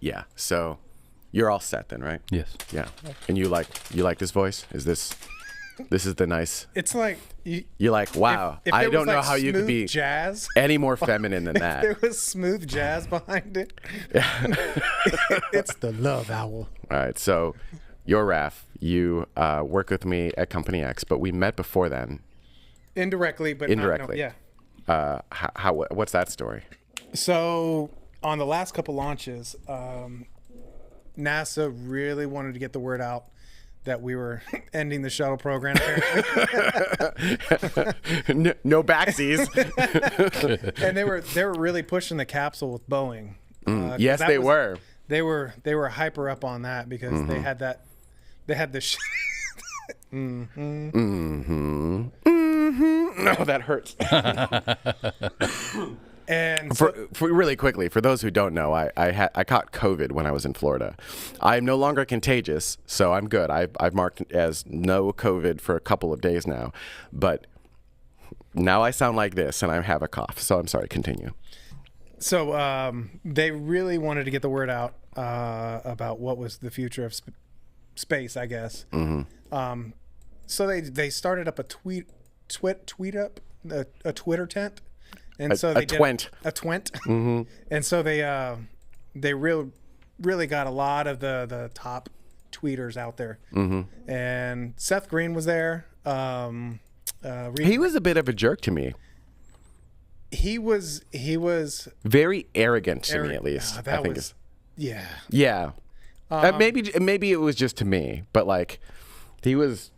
Yeah. So you're all set then, right? Yes. Yeah. And you like this voice? Is this is the nice? It's like You're like, wow. if I there don't was, know like, how you could be smooth jazz. any more feminine than If that. there was smooth jazz behind it. It's the Love Owl. All right. So you're Raph. You work with me at Company X, but we met before then. Indirectly, but Indirectly. yeah. What's that story? So on the last couple launches, NASA really wanted to get the word out that we were ending the shuttle program. No backsies. And they were really pushing the capsule with Boeing. Yes, they were. They were hyper up on that because they had this. No, that hurts. And For really quickly, for those who don't know, I caught COVID when I was in Florida. I'm no longer contagious, so I'm good. I've marked as no COVID for a couple of days now, but now I sound like this and I have a cough. So I'm sorry. Continue. So they really wanted to get the word out about what was the future of space, I guess. So they started up a Twitter tent. And so they a twent. And so they really got a lot of the top tweeters out there. And Seth Green was there. He was a bit of a jerk to me. He was Very arrogant to me, at least. I think yeah. Yeah. Maybe it was just to me, but like he was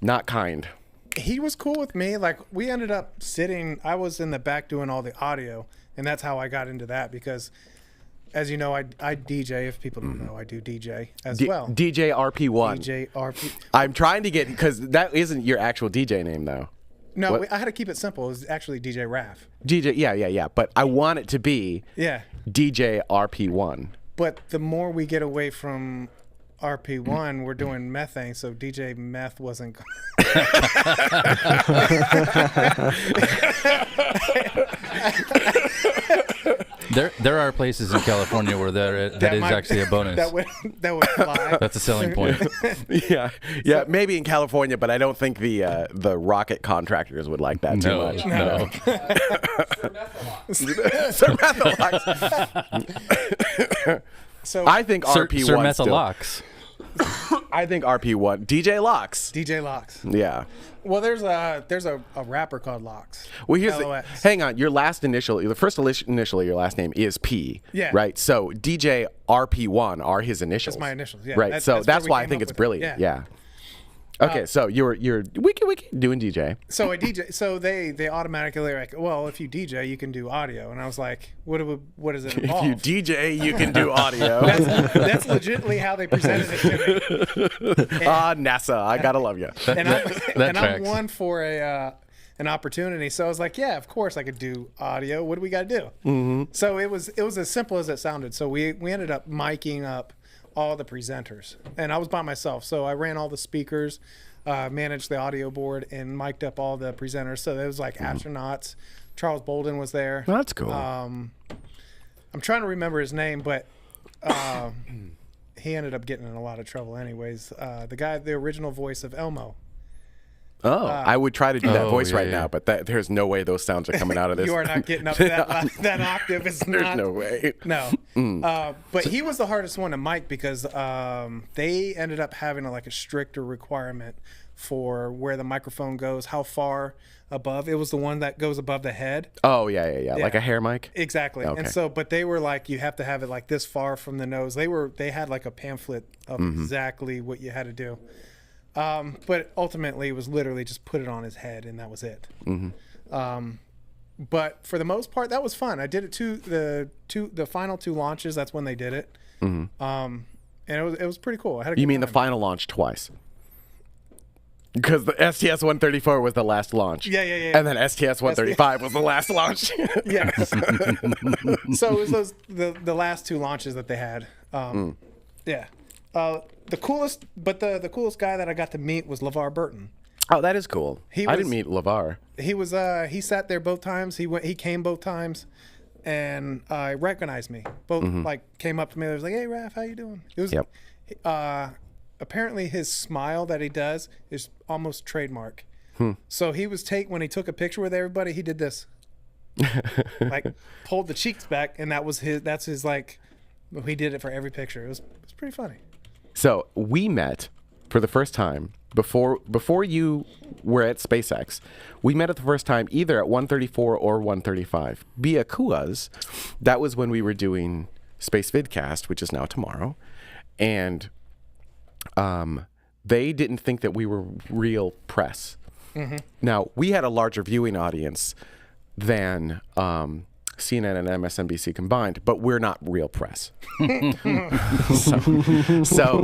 not kind. He was cool with me. Like we ended up sitting. I was in the back doing all the audio, and that's how I got into that because, as you know, I DJ. If people don't know, I do DJ as well. DJ RP1. DJ RP. I'm trying to get because that isn't your actual DJ name though. No, I had to keep it simple. It was actually DJ Raph. DJ, yeah. But I want it to be DJ RP1. But the more we get away from RP1, we're doing methane, so DJ Meth wasn't. There are places in California where that is actually a bonus. That would fly. That's a selling point. Yeah, maybe in California, but I don't think the rocket contractors would like that too much. No. Sir Methalox. So I think RP1 Sir still. Methalox. I think RP1. DJ Locks. DJ Locks. Yeah. Well, there's a rapper called Locks. Well, LOX. hang on. Your last initial, the first initial of your last name is P. Yeah. Right. So DJ RP1 are his initials. That's my initials. Yeah. Right. That's why I think it's brilliant. Yeah. Okay. So you're we can doing DJ. So I DJ. So they automatically are like, well, if you DJ, you can do audio, and I was like, what does it involve? If you DJ, you can do audio. That's legitimately how they presented it to me. NASA, I gotta love you. I'm one for an opportunity. So I was like, yeah, of course I could do audio. What do we got to do? So it was as simple as it sounded. So we ended up miking up all the presenters, and I was by myself. So I ran all the speakers, managed the audio board, and mic'd up all the presenters. So it was like astronauts. Charles Bolden was there. Well, that's cool. I'm trying to remember his name, but he ended up getting in a lot of trouble anyways. The original voice of Elmo. Oh, I would try to do that voice right yeah. now, but there's no way those sounds are coming out of this. You are not getting up to that octave. It's There's not. no way. No. But he was the hardest one to mic because they ended up having a stricter requirement for where the microphone goes, how far above. It was the one that goes above the head. Oh, yeah. Like a hair mic? Exactly. Okay. And so, but they were like, you have to have it like this far from the nose. They had like a pamphlet of exactly what you had to do. But ultimately, it was literally just put it on his head, and that was it. But for the most part, that was fun. I did it the final two launches. That's when they did it, and it was pretty cool. I had a You good mean the time. final launch twice? Because the STS-134 was the last launch. Yeah. And then STS-135 was the last launch. Yeah. So it was the last two launches that they had. Yeah. The coolest guy that I got to meet was LeVar Burton. Oh, that is cool. I didn't meet LeVar. He sat there both times. He came both times. and recognized me. Both like came up to me. They was like, "Hey, Raph, how you doing?" It was apparently his smile that he does is almost trademark. So he was when he took a picture with everybody, he did this, like pulled the cheeks back, and that's his like. He did it for every picture. It was pretty funny. So we met for the first time before you were at SpaceX. We met at the first time either at 134 or 135. Via Kuas, that was when we were doing Space Vidcast, which is now tomorrow, and they didn't think that we were real press. Now, we had a larger viewing audience than CNN and MSNBC combined, but we're not real press. So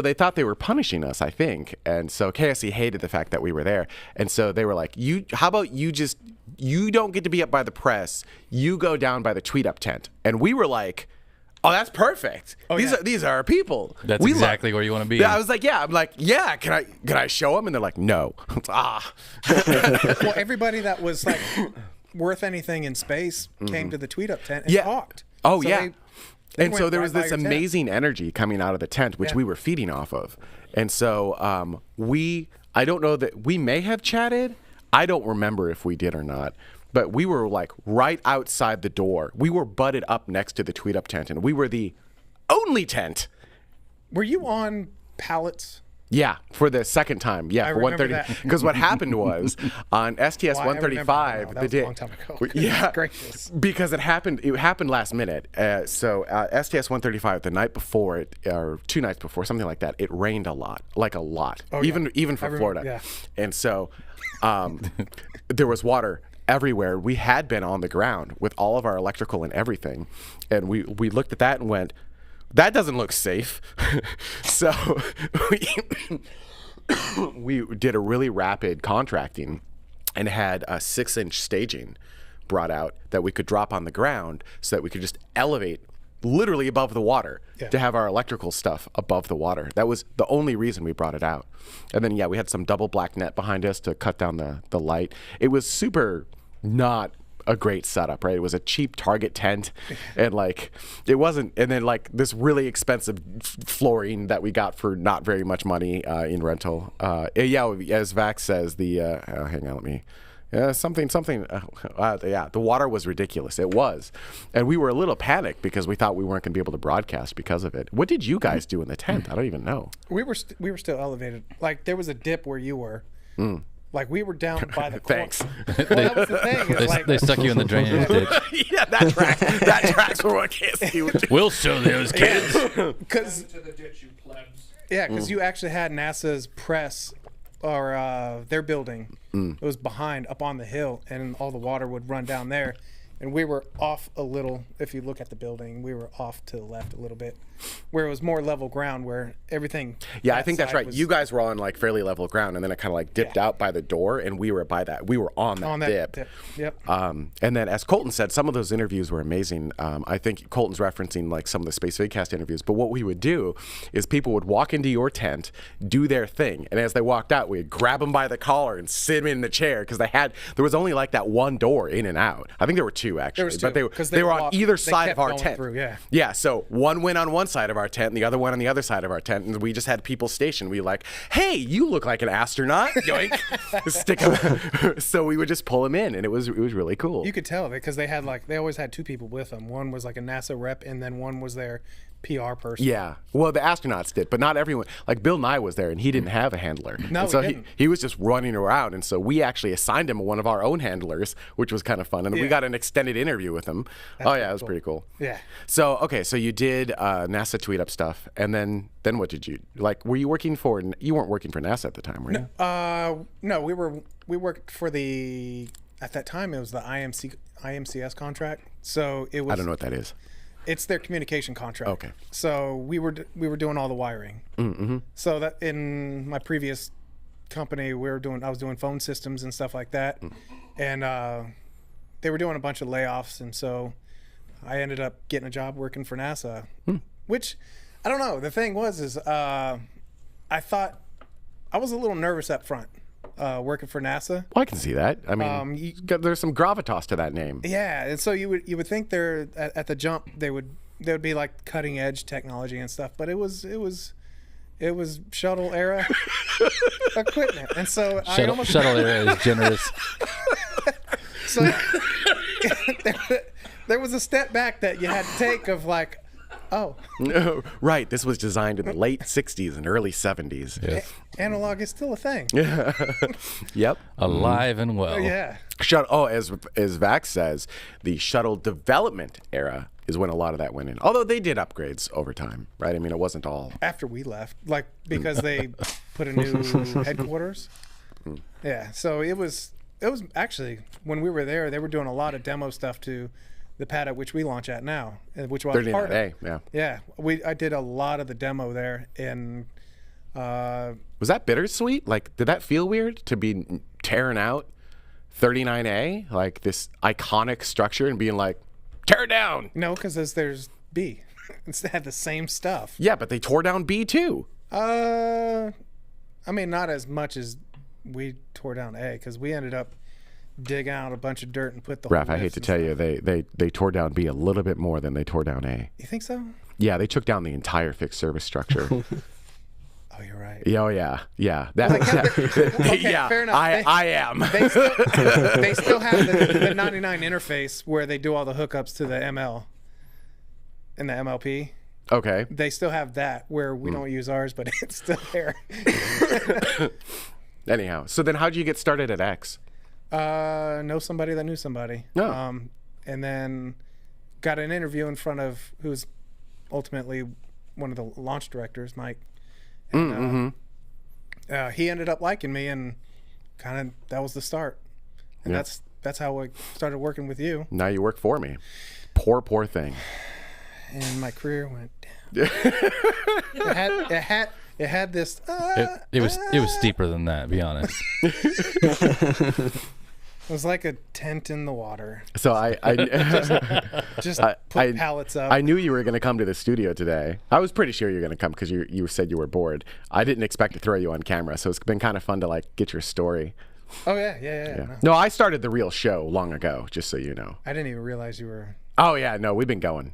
they thought they were punishing us, I think. And so KSC hated the fact that we were there. And so they were like, how about you don't get to be up by the press. You go down by the tweet up tent. And we were like, oh, that's perfect. These are our people. That's exactly where you want to be. Yeah, I was like, yeah. I'm like, yeah. Can I show them? And they're like, no. Well, everybody that was like worth anything in space came to the tweet up tent and talked. Oh, so yeah. And so there was this amazing energy coming out of the tent, which we were feeding off of. And so I don't know that we may have chatted. I don't remember if we did or not. But we were like right outside the door. We were butted up next to the tweet up tent, and we were the only tent. Were you on pallets? Yeah, for the second time. Yeah, for 130. Because what happened was on STS 135, that was a long time ago. Yeah, gracious. Because it happened last minute. So STS 135, the night before it, or 2 nights before, something like that, it rained a lot, even for Florida. Yeah. And so there was water everywhere. We had been on the ground with all of our electrical and everything, and we looked at that and went, that doesn't look safe. So we did a really rapid contracting and had a 6-inch staging brought out that we could drop on the ground so that we could just elevate literally above the water to have our electrical stuff above the water. That was the only reason we brought it out. And then, we had some double black net behind us to cut down the light. It was super not a great setup, right? It was a cheap Target tent, and it wasn't. And then this really expensive flooring that we got for not very much money in rental. As Vax says, hang on, let me. Something. The water was ridiculous. It was, and we were a little panicked because we thought we weren't going to be able to broadcast because of it. What did you guys do in the tent? I don't even know. We were still elevated. There was a dip where you were. We were down by the Thanks. Well, that was the thing. They stuck you in the drainage ditch. Yeah, that tracks for what KSC would do. We'll show those kids. Because you actually had NASA's press or their building. It was behind up on the hill, and all the water would run down there. And we were off a little. If you look at the building, we were off to the left a little bit, where it was more level ground, where everything. Yeah, I think that's right. You guys were on fairly level ground, and then it kind of dipped out by the door, and we were by that. We were on that dip. Yep. And then, as Colton said, some of those interviews were amazing. I think Colton's referencing some of the Space Vidcast interviews. But what we would do is people would walk into your tent, do their thing, and as they walked out, we'd grab them by the collar and sit them in the chair because there was only that one door in and out. I think there were 2 actually, but they were on either side of our tent. So one went on one side of our tent and the other one on the other side of our tent, and we just had people stationed. We hey, you look like an astronaut. Yoink. Stick them. So we would just pull them in, and it was really cool. You could tell because they had they always had 2 people with them. One was a NASA rep, and then one was their PR person. Yeah, well, the astronauts did, but not everyone. Bill Nye was there, and he didn't have a handler. No, so he didn't. He was just running around, and so we actually assigned him one of our own handlers, which was kind of fun, and we got an extended interview with him. It was pretty cool. Yeah. So so you did NASA tweet up stuff, and then what did you were you working for? You weren't working for NASA at the time, were you? No, we worked for at that time it was the IMCS contract. So it was. I don't know what that is. It's their communication contract. Okay. So we were doing all the wiring. Mm-hmm. So that in my previous company, I was doing phone systems and stuff like that, and they were doing a bunch of layoffs, and so I ended up getting a job working for NASA, which I don't know. The thing was I thought I was a little nervous up front working for NASA. Well, I can see that. I mean, there's some gravitas to that name. Yeah, and so you would think they're at the jump they would be like cutting edge technology and stuff, but it was shuttle era equipment, and so shuttle era is generous. So there was a step back that you had to take of like, oh, right. This was designed in the late '60s and early '70s. Yeah. Analog is still a thing. Yep. Alive and well. Yeah. As Vax says, the shuttle development era is when a lot of that went in. Although they did upgrades over time, right? I mean, it wasn't all after we left, like because they put a new headquarters. Yeah. So it was actually when we were there, they were doing a lot of demo stuff to the pad at which we launch at now, which was part of it. Yeah. Yeah. I did a lot of the demo there, and was that bittersweet? Like, did that feel weird to be tearing out 39A, like this iconic structure, and being like, tear it down? No, because there's B. It's had the same stuff. Yeah, but they tore down B too. I mean, not as much as we tore down A, because we ended up digging out a bunch of dirt and put the Raph, I hate to tell you, they tore down B a little bit more than they tore down A. You think so? Yeah, they took down the entire fixed service structure. Oh, you're right. Oh, yeah. Yeah. Okay, yeah, fair enough. I am. They still have the 99 interface where they do all the hookups to the ML and the MLP. Okay. They still have that where we don't use ours, but it's still there. Anyhow, so then how'd you get started at X? Know somebody that knew somebody. Oh. And then got an interview in front of who's ultimately one of the launch directors, Mike. And, he ended up liking me, and kind of that was the start. And that's how I started working with you. Now you work for me. Poor thing. And my career went down. It had this. It was steeper than that. Be honest. It was like a tent in the water. So I just put pallets up. I knew you were going to come to the studio today. I was pretty sure you were going to come because you said you were bored. I didn't expect to throw you on camera, so it's been kind of fun to like get your story. Oh yeah. No, I started the real show long ago, just so you know. I didn't even realize you were. Oh yeah, no, we've been going.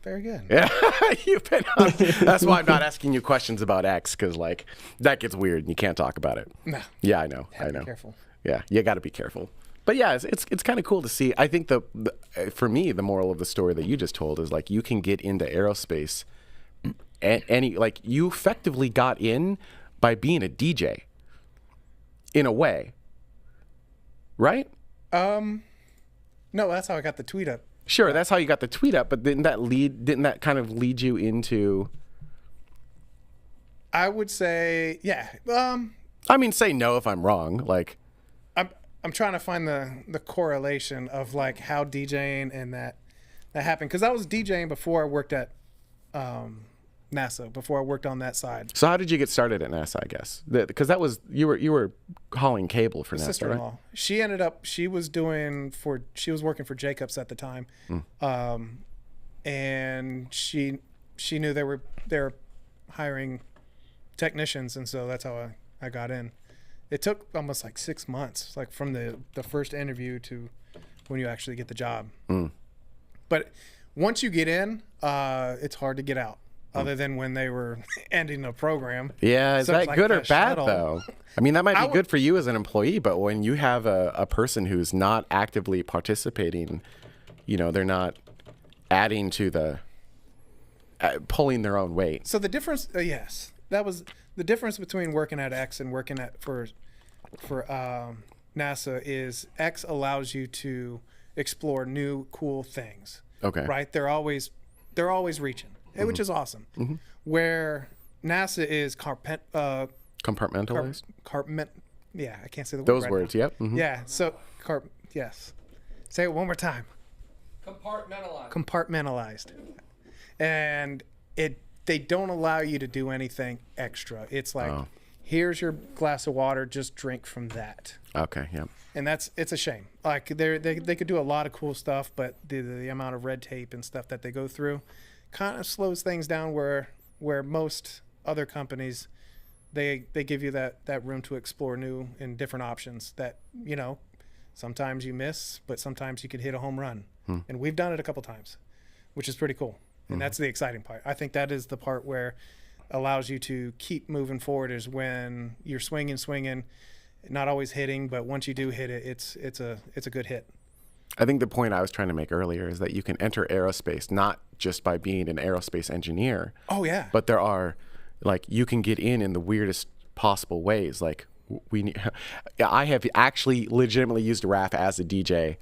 Very good. Yeah, you've been on. That's why I'm not asking you questions about X, because like that gets weird and you can't talk about it. No. Yeah, I know. Be careful. Yeah, you got to be careful. But yeah, it's kind of cool to see. I think for me, the moral of the story that you just told is like you can get into aerospace, like you effectively got in by being a DJ. In a way, right? No, that's how I got the tweet up. Sure, that's how you got the tweet up. But didn't that kind of lead you into? I would say, yeah. I mean, say no if I'm wrong. Like, I'm trying to find the correlation of like how DJing and that happened, because I was DJing before I worked at NASA, before I worked on that side. So how did you get started at NASA? I guess because that was you were hauling cable for NASA, Sister-in-law. right? She was working for Jacobs at the time, and she knew they were hiring technicians, and so that's how I got in. It took almost like 6 months, like from the first interview to when you actually get the job. But once you get in, it's hard to get out, other than when they were ending a program. Yeah, is that like good or bad, Shuttle. though? I mean, that might be good for you as an employee, but when you have a person who's not actively participating, they're not adding to the pulling their own weight. So the difference, yes, that was the difference between working at X and working at for NASA is X allows you to explore new cool things. Okay. Right? They're always reaching, which is awesome. Where NASA is compartmentalized. Yeah, I can't say the word. Those right words. now. Yep. Yeah. So yes. Say it one more time. Compartmentalized. And they don't allow you to do anything extra. It's like, here's your glass of water, just drink from that. Okay, yeah. And it's a shame. Like they could do a lot of cool stuff, but the amount of red tape and stuff that they go through kind of slows things down where most other companies they give you that room to explore new and different options that, sometimes you miss, but sometimes you could hit a home run. And we've done it a couple times, which is pretty cool. And that's the exciting part. I think that is the part where allows you to keep moving forward, is when you're swinging, not always hitting, but once you do hit it, it's a good hit. I think the point I was trying to make earlier is that you can enter aerospace not just by being an aerospace engineer. Oh yeah. But there are, like, you can get in the weirdest possible ways. Like, I have actually legitimately used RAF as a DJ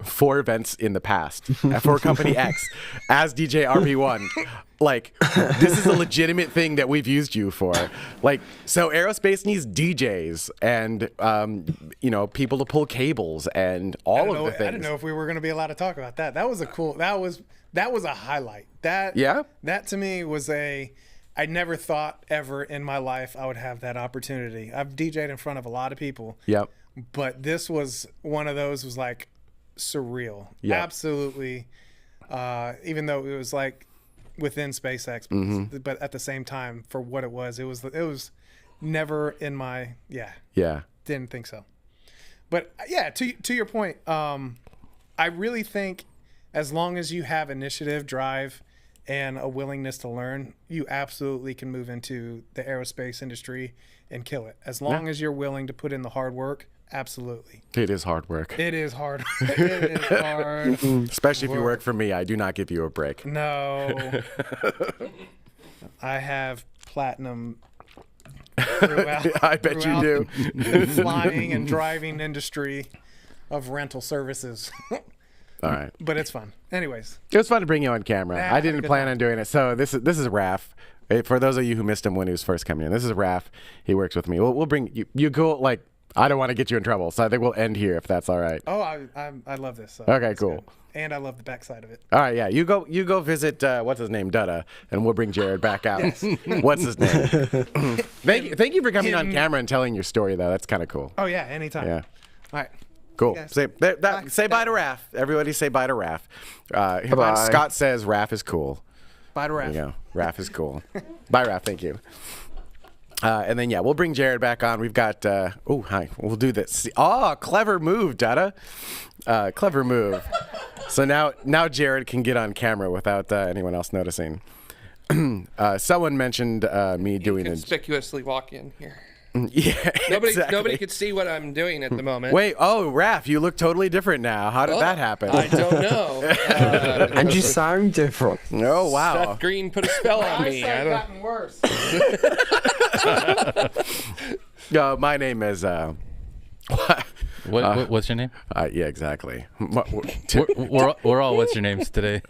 for events in the past for Company X as DJ RP1. Like, this is a legitimate thing that we've used you for. Like, so aerospace needs DJs and people to pull cables and all of the things. I didn't know if we were going to be allowed to talk about that. That was a cool. That was a highlight. That to me was I never thought ever in my life I would have that opportunity. I've DJed in front of a lot of people. Yep. But this was one of those, was like surreal. Yep. Absolutely. Even though it was like within SpaceX, but at the same time, for what it was never in my didn't think so. But yeah, to your point, I really think as long as you have initiative, drive, and a willingness to learn, you absolutely can move into the aerospace industry and kill it. As long as you're willing to put in the hard work, absolutely. It is hard work. It is hard. It is hard. Especially if you work for me, I do not give you a break. No. I have platinum throughout. I bet you do. The flying and driving industry of rental services. All right. But it's fun. Anyways. It was fun to bring you on camera. I didn't plan on doing it. So this is Raf. For those of you who missed him when he was first coming in, this is Raf. He works with me. We'll bring you. You go, like, I don't want to get you in trouble, so I think we'll end here if that's all right. Oh, I love this. So okay, cool. Good. And I love the backside of it. All right, yeah. You go visit what's his name, Duta, and we'll bring Jared back out. Yes. What's his name? Thank you for coming on camera and telling your story, though. That's kind of cool. Oh yeah, anytime. Yeah. All right. Cool. Say bye to Raf. Everybody say bye to Raf. Bye. Scott says Raf is cool. Bye to Raf. There you go. Raf is cool. Bye, Raf. Thank you. And then, we'll bring Jared back on. We've got, hi. We'll do this. Oh, clever move, Duta. Clever move. So now Jared can get on camera without anyone else noticing. Someone mentioned me doing conspicuously walk in here. Yeah, nobody could see what I'm doing at the moment. Wait, Raf, you look totally different now. How did that happen? I don't know. And you sound different. Oh, wow. Seth Green put a spell on me. I've gotten worse. My name is... what's your name? Yeah, exactly. We're all what's your names today.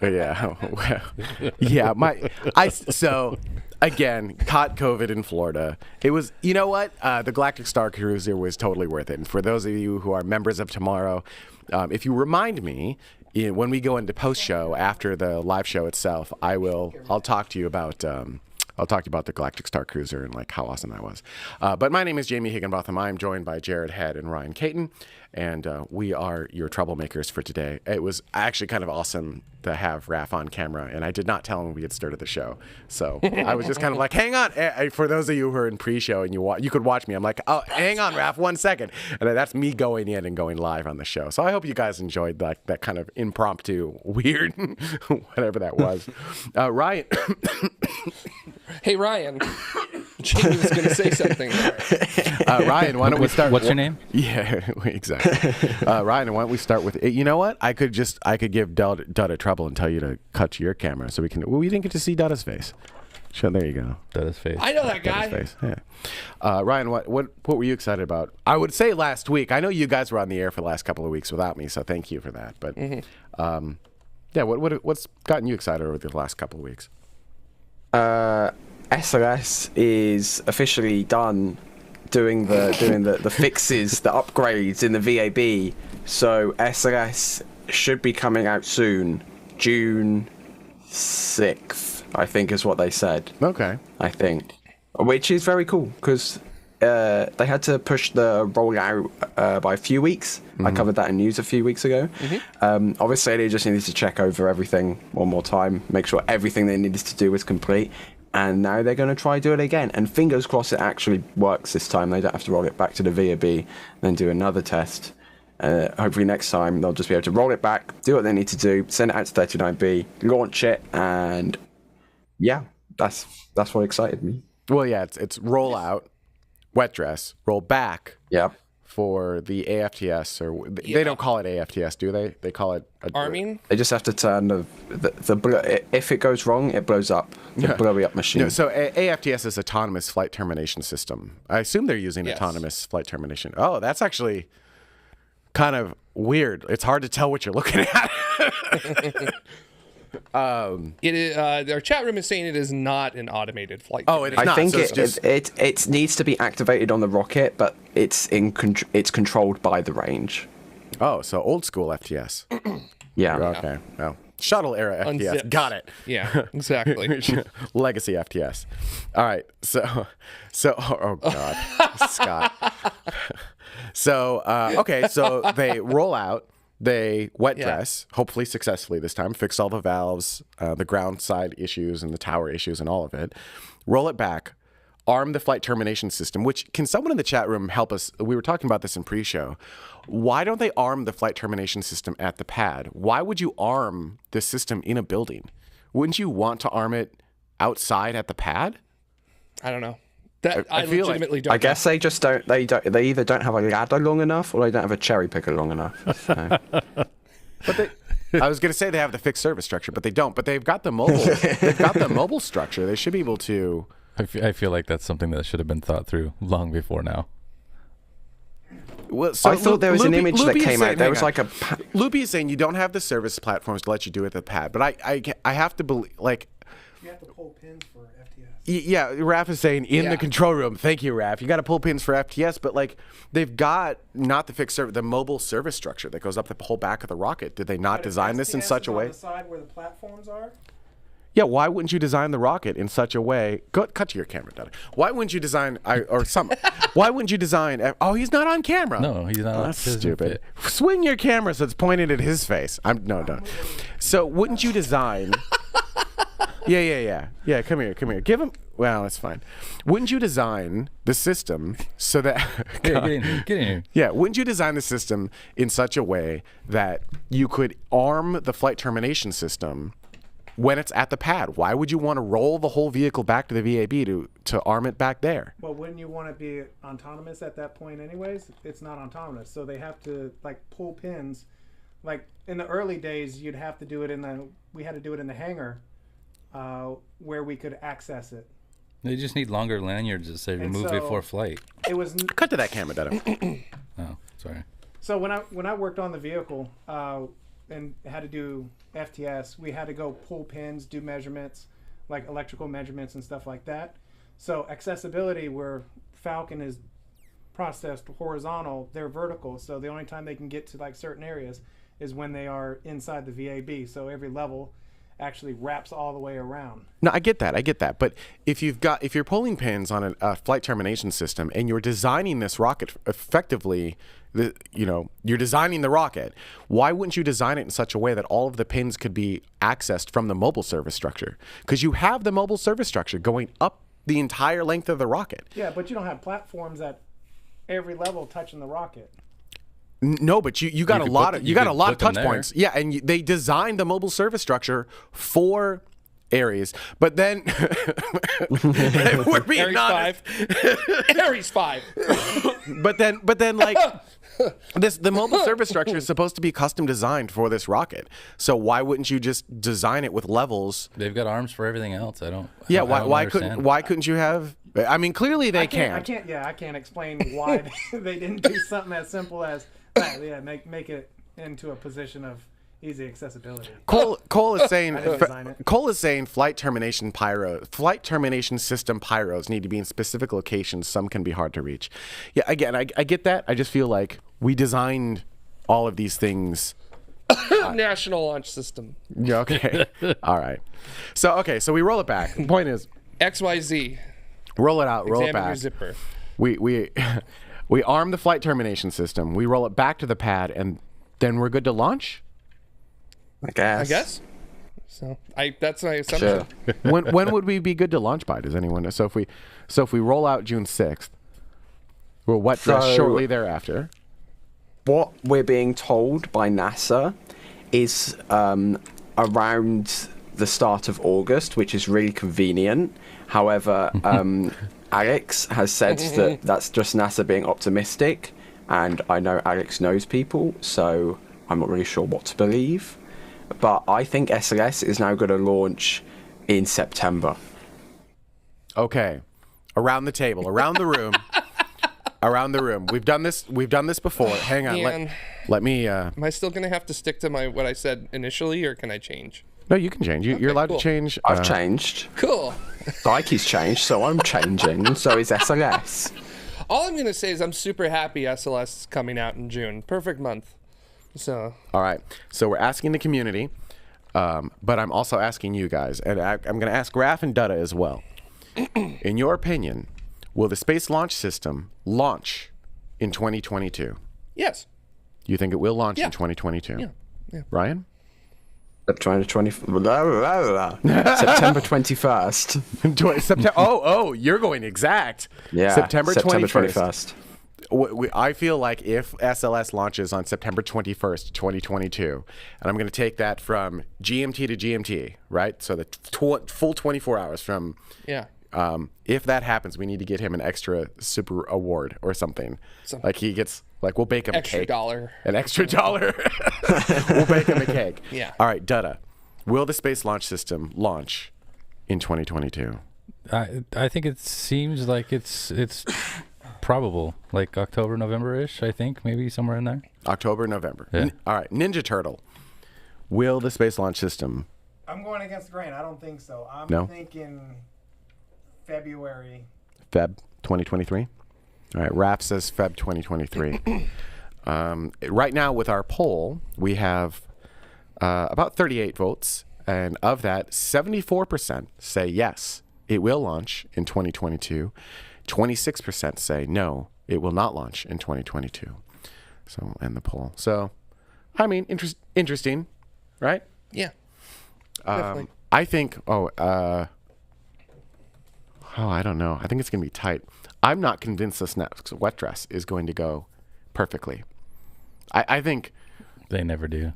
So again, caught COVID in Florida. It was, you know what? The Galactic Star Cruiser was totally worth it. And for those of you who are members of TMRO, if you remind me, when we go into post-show after the live show itself, I'll talk to you about the Galactic Star Cruiser and like how awesome that was. But my name is Jami Higginbotham. I'm joined by Jared Head and Ryan Caton, and we are your troublemakers for today. It was actually kind of awesome to have Raf on camera, and I did not tell him we had started the show. So I was just kind of like, hang on. For those of you who are in pre-show and you could watch me, I'm like, oh, hang on, Raf, 1 second. And then that's me going in and going live on the show. So I hope you guys enjoyed that kind of impromptu, weird, whatever that was. Ryan. Hey, Ryan. Jamie was going to say something. Ryan, why don't we start? What's your name? Yeah, exactly. Ryan, why don't we start with? You know what? I could give Duta trouble and tell you to cut to your camera so we can. Well, we didn't get to see Duta's face. So there you go. Duta's face. I know that guy. Face. Yeah. Ryan, what were you excited about? I would say last week. I know you guys were on the air for the last couple of weeks without me, so thank you for that. But what's gotten you excited over the last couple of weeks? SLS is officially done doing the fixes, the upgrades in the VAB. So SLS should be coming out soon, June 6th, I think is what they said. Okay. I think, which is very cool because they had to push the rollout by a few weeks. Mm-hmm. I covered that in news a few weeks ago. Mm-hmm. Obviously, they just needed to check over everything one more time, make sure everything they needed to do was complete. and now they're going to try do it again. And fingers crossed it actually works this time. They don't have to roll it back to the VAB, then do another test. Hopefully next time they'll just be able to roll it back, do what they need to do, send it out to 39B, launch it, and yeah, that's what excited me. Well, yeah, it's roll out, wet dress, roll back. Yeah. For the AFTS, or they don't call it AFTS, do they? They call it arming. They just have to turn if it goes wrong, it blows up. The blowy up machine. No, so AFTS is Autonomous Flight Termination System. I assume they're using Autonomous Flight Termination. Oh, that's actually kind of weird. It's hard to tell what you're looking at. It is, our chat room is saying it is not an automated flight. Oh, it is I not. think So it needs to be activated on the rocket, but it's controlled by the range. Oh, so old school FTS. Yeah. Okay. Well, shuttle era FTS. Unzipped. Got it. Yeah, exactly. Legacy FTS. All right. So oh God, Scott. So okay. So they roll out. They wet dress, hopefully successfully this time, fix all the valves, the ground side issues and the tower issues and all of it. Roll it back, arm the flight termination system, which can someone in the chat room help us? We were talking about this in pre-show. Why don't they arm the flight termination system at the pad? Why would you arm the system in a building? Wouldn't you want to arm it outside at the pad? I don't know. That I feel legitimately don't. I guess they just don't. They either don't have a ladder long enough, or they don't have a cherry picker long enough. So. But I was going to say they have the fixed service structure, but they don't. But they've got the mobile. They've got the mobile structure. They should be able to. I feel like that's something that should have been thought through long before now. Well, so I thought there was an image that came out. There was like a. Loopy is saying you don't have the service platforms to let you do it at the pad, but I have to believe like. You have to pull pins for FTS. Yeah, Raph is saying in the control room. Thank you, Raph. You got to pull pins for FTS, but like they've got not the fixed service, the mobile service structure that goes up the whole back of the rocket. Did they not design this in such a way? On the side where the platforms are. Yeah, why wouldn't you design the rocket in such a way? Cut to your camera, Dada. Why wouldn't you design Why wouldn't you design? Oh, he's not on camera. No, he's not. Oh, that's stupid. Swing your camera so it's pointed at his face. No. So wouldn't you design? Yeah. Come here. Give him. Well, that's fine. Wouldn't you design the system so that? Get in here. Yeah. Wouldn't you design the system in such a way that you could arm the flight termination system when it's at the pad? Why would you want to roll the whole vehicle back to the VAB to arm it back there? Well, wouldn't you want to be autonomous at that point anyways? It's not autonomous. So they have to like pull pins. Like in the early days, you'd have to do it we had to do it in the hangar where we could access it. They just need longer lanyards that say remove before flight. It was Cut to that camera, Dada. Oh, sorry. So when I worked on the vehicle and had to do FTS, we had to go pull pins, do measurements, like electrical measurements and stuff like that. So accessibility, where Falcon is processed horizontal, they're vertical. So the only time they can get to like certain areas is when they are inside the VAB. So every level actually wraps all the way around. No, I get that. But if you're pulling pins on a flight termination system and you're designing this rocket effectively, you're designing the rocket. Why wouldn't you design it in such a way that all of the pins could be accessed from the mobile service structure? Because you have the mobile service structure going up the entire length of the rocket. Yeah, but you don't have platforms at every level touching the rocket. No, but you got a lot of touch points. Yeah, and they designed the mobile service structure for Ares, but then we're being Ares honest. 5. Ares 5. But then like the mobile service structure is supposed to be custom designed for this rocket. So why wouldn't you just design it with levels? They've got arms for everything else. Yeah, why couldn't you have? I mean, clearly they can't. I can't explain why they didn't do something as simple as make it into a position of easy accessibility. Cole is saying flight termination system pyros need to be in specific locations. Some can be hard to reach. Yeah, again, I get that. I just feel like we designed all of these things. National launch system. Yeah. Okay. All right. So we roll it back. The point is XYZ. Roll it out. Roll it back. Your zipper. We arm the flight termination system. We roll it back to the pad, and then we're good to launch. I guess. So that's my assumption. Sure. When would we be good to launch by? Does anyone know? So if we roll out June 6th, we'll wet dress So- shortly thereafter. What we're being told by NASA is around the start of August, which is really convenient. However, Alex has said that that's just NASA being optimistic, and I know Alex knows people, so I'm not really sure what to believe. But I think SLS is now going to launch in September. Okay, around the table, around the room, around the room. We've done this before. Hang on, Man. let me. Am I still going to have to stick to what I said initially, or can I change? No, you can change. You're allowed cool. to change. I've changed. Cool. Psyche's changed, so I'm changing, and so is SLS. All I'm going to say is I'm super happy SLS is coming out in June. Perfect month. So All right. So we're asking the community, but I'm also asking you guys, and I'm going to ask Raph and Duta as well. In your opinion, will the Space Launch System launch in 2022? yes. You think it will launch Yeah. in 2022? Yeah. Ryan? September 21st. September. Oh, you're going exact. Yeah, September 21st. 21st. I feel like if SLS launches on September 21st, 2022, and I'm going to take that from GMT to GMT, right? So the full 24 hours from. Yeah. If that happens, we need to get him an extra super award or something. Like he gets, like we'll bake him Extra a cake. $1. An extra $1. We'll bake him a cake. Yeah. All right, Duta. Will the Space Launch System launch in 2022? I think it seems like it's probable, like October, November-ish. I think maybe somewhere in there. October, November. Yeah. All right, Ninja Turtle. Will the Space Launch System? I'm going against the grain. I don't think so. I'm No? thinking February. Feb 2023. All right, Raph says Feb 2023. Right now, with our poll, we have about 38 votes, and of that, 74% say yes, it will launch in 2022. 26% say no, it will not launch in 2022. So we'll end the poll. So, I mean, interesting, right? Yeah. Definitely. I think. I don't know. I think it's going to be tight. I'm not convinced this next wet dress is going to go perfectly. I think. They never do.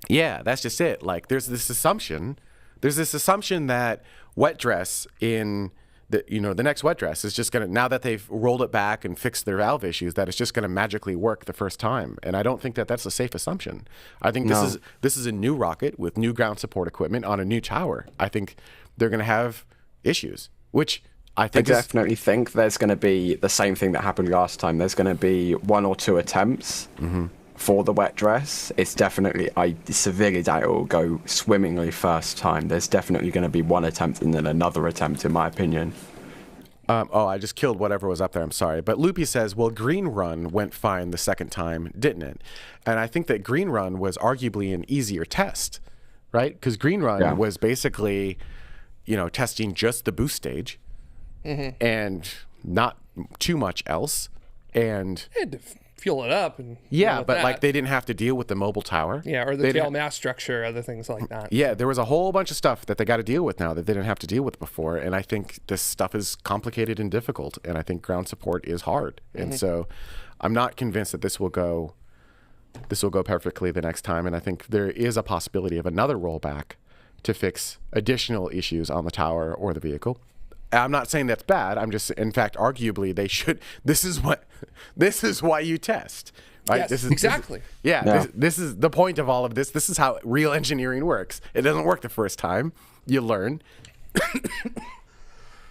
Yeah, that's just it. Like, there's this assumption that wet dress in the next wet dress is just going to, now that they've rolled it back and fixed their valve issues, that it's just going to magically work the first time. And I don't think that that's a safe assumption. I think this is a new rocket with new ground support equipment on a new tower. I think they're going to have issues, which I I think definitely think there's going to be the same thing that happened last time. There's going to be one or two attempts for the wet dress. It's definitely, I severely doubt it will go swimmingly first time. There's definitely going to be one attempt and then another attempt, in my opinion. I just killed whatever was up there. I'm sorry. But Loopy says, well, Green Run went fine the second time, didn't it? And I think that Green Run was arguably an easier test, right? Because Green Run was basically, testing just the boost stage and not too much else. And I had to fuel it up and but like they didn't have to deal with the mobile tower. Yeah, or the tail mass structure, other things like that. Yeah, there was a whole bunch of stuff that they got to deal with now that they didn't have to deal with before. And I think this stuff is complicated and difficult. And I think ground support is hard. And so I'm not convinced that this will go perfectly the next time. And I think there is a possibility of another rollback to fix additional issues on the tower or the vehicle. I'm not saying that's bad. I'm just, in fact, arguably they should. This is why you test, right? Yes, This is exactly. This is the point of all of this. This is how real engineering works. It doesn't work the first time. You learn.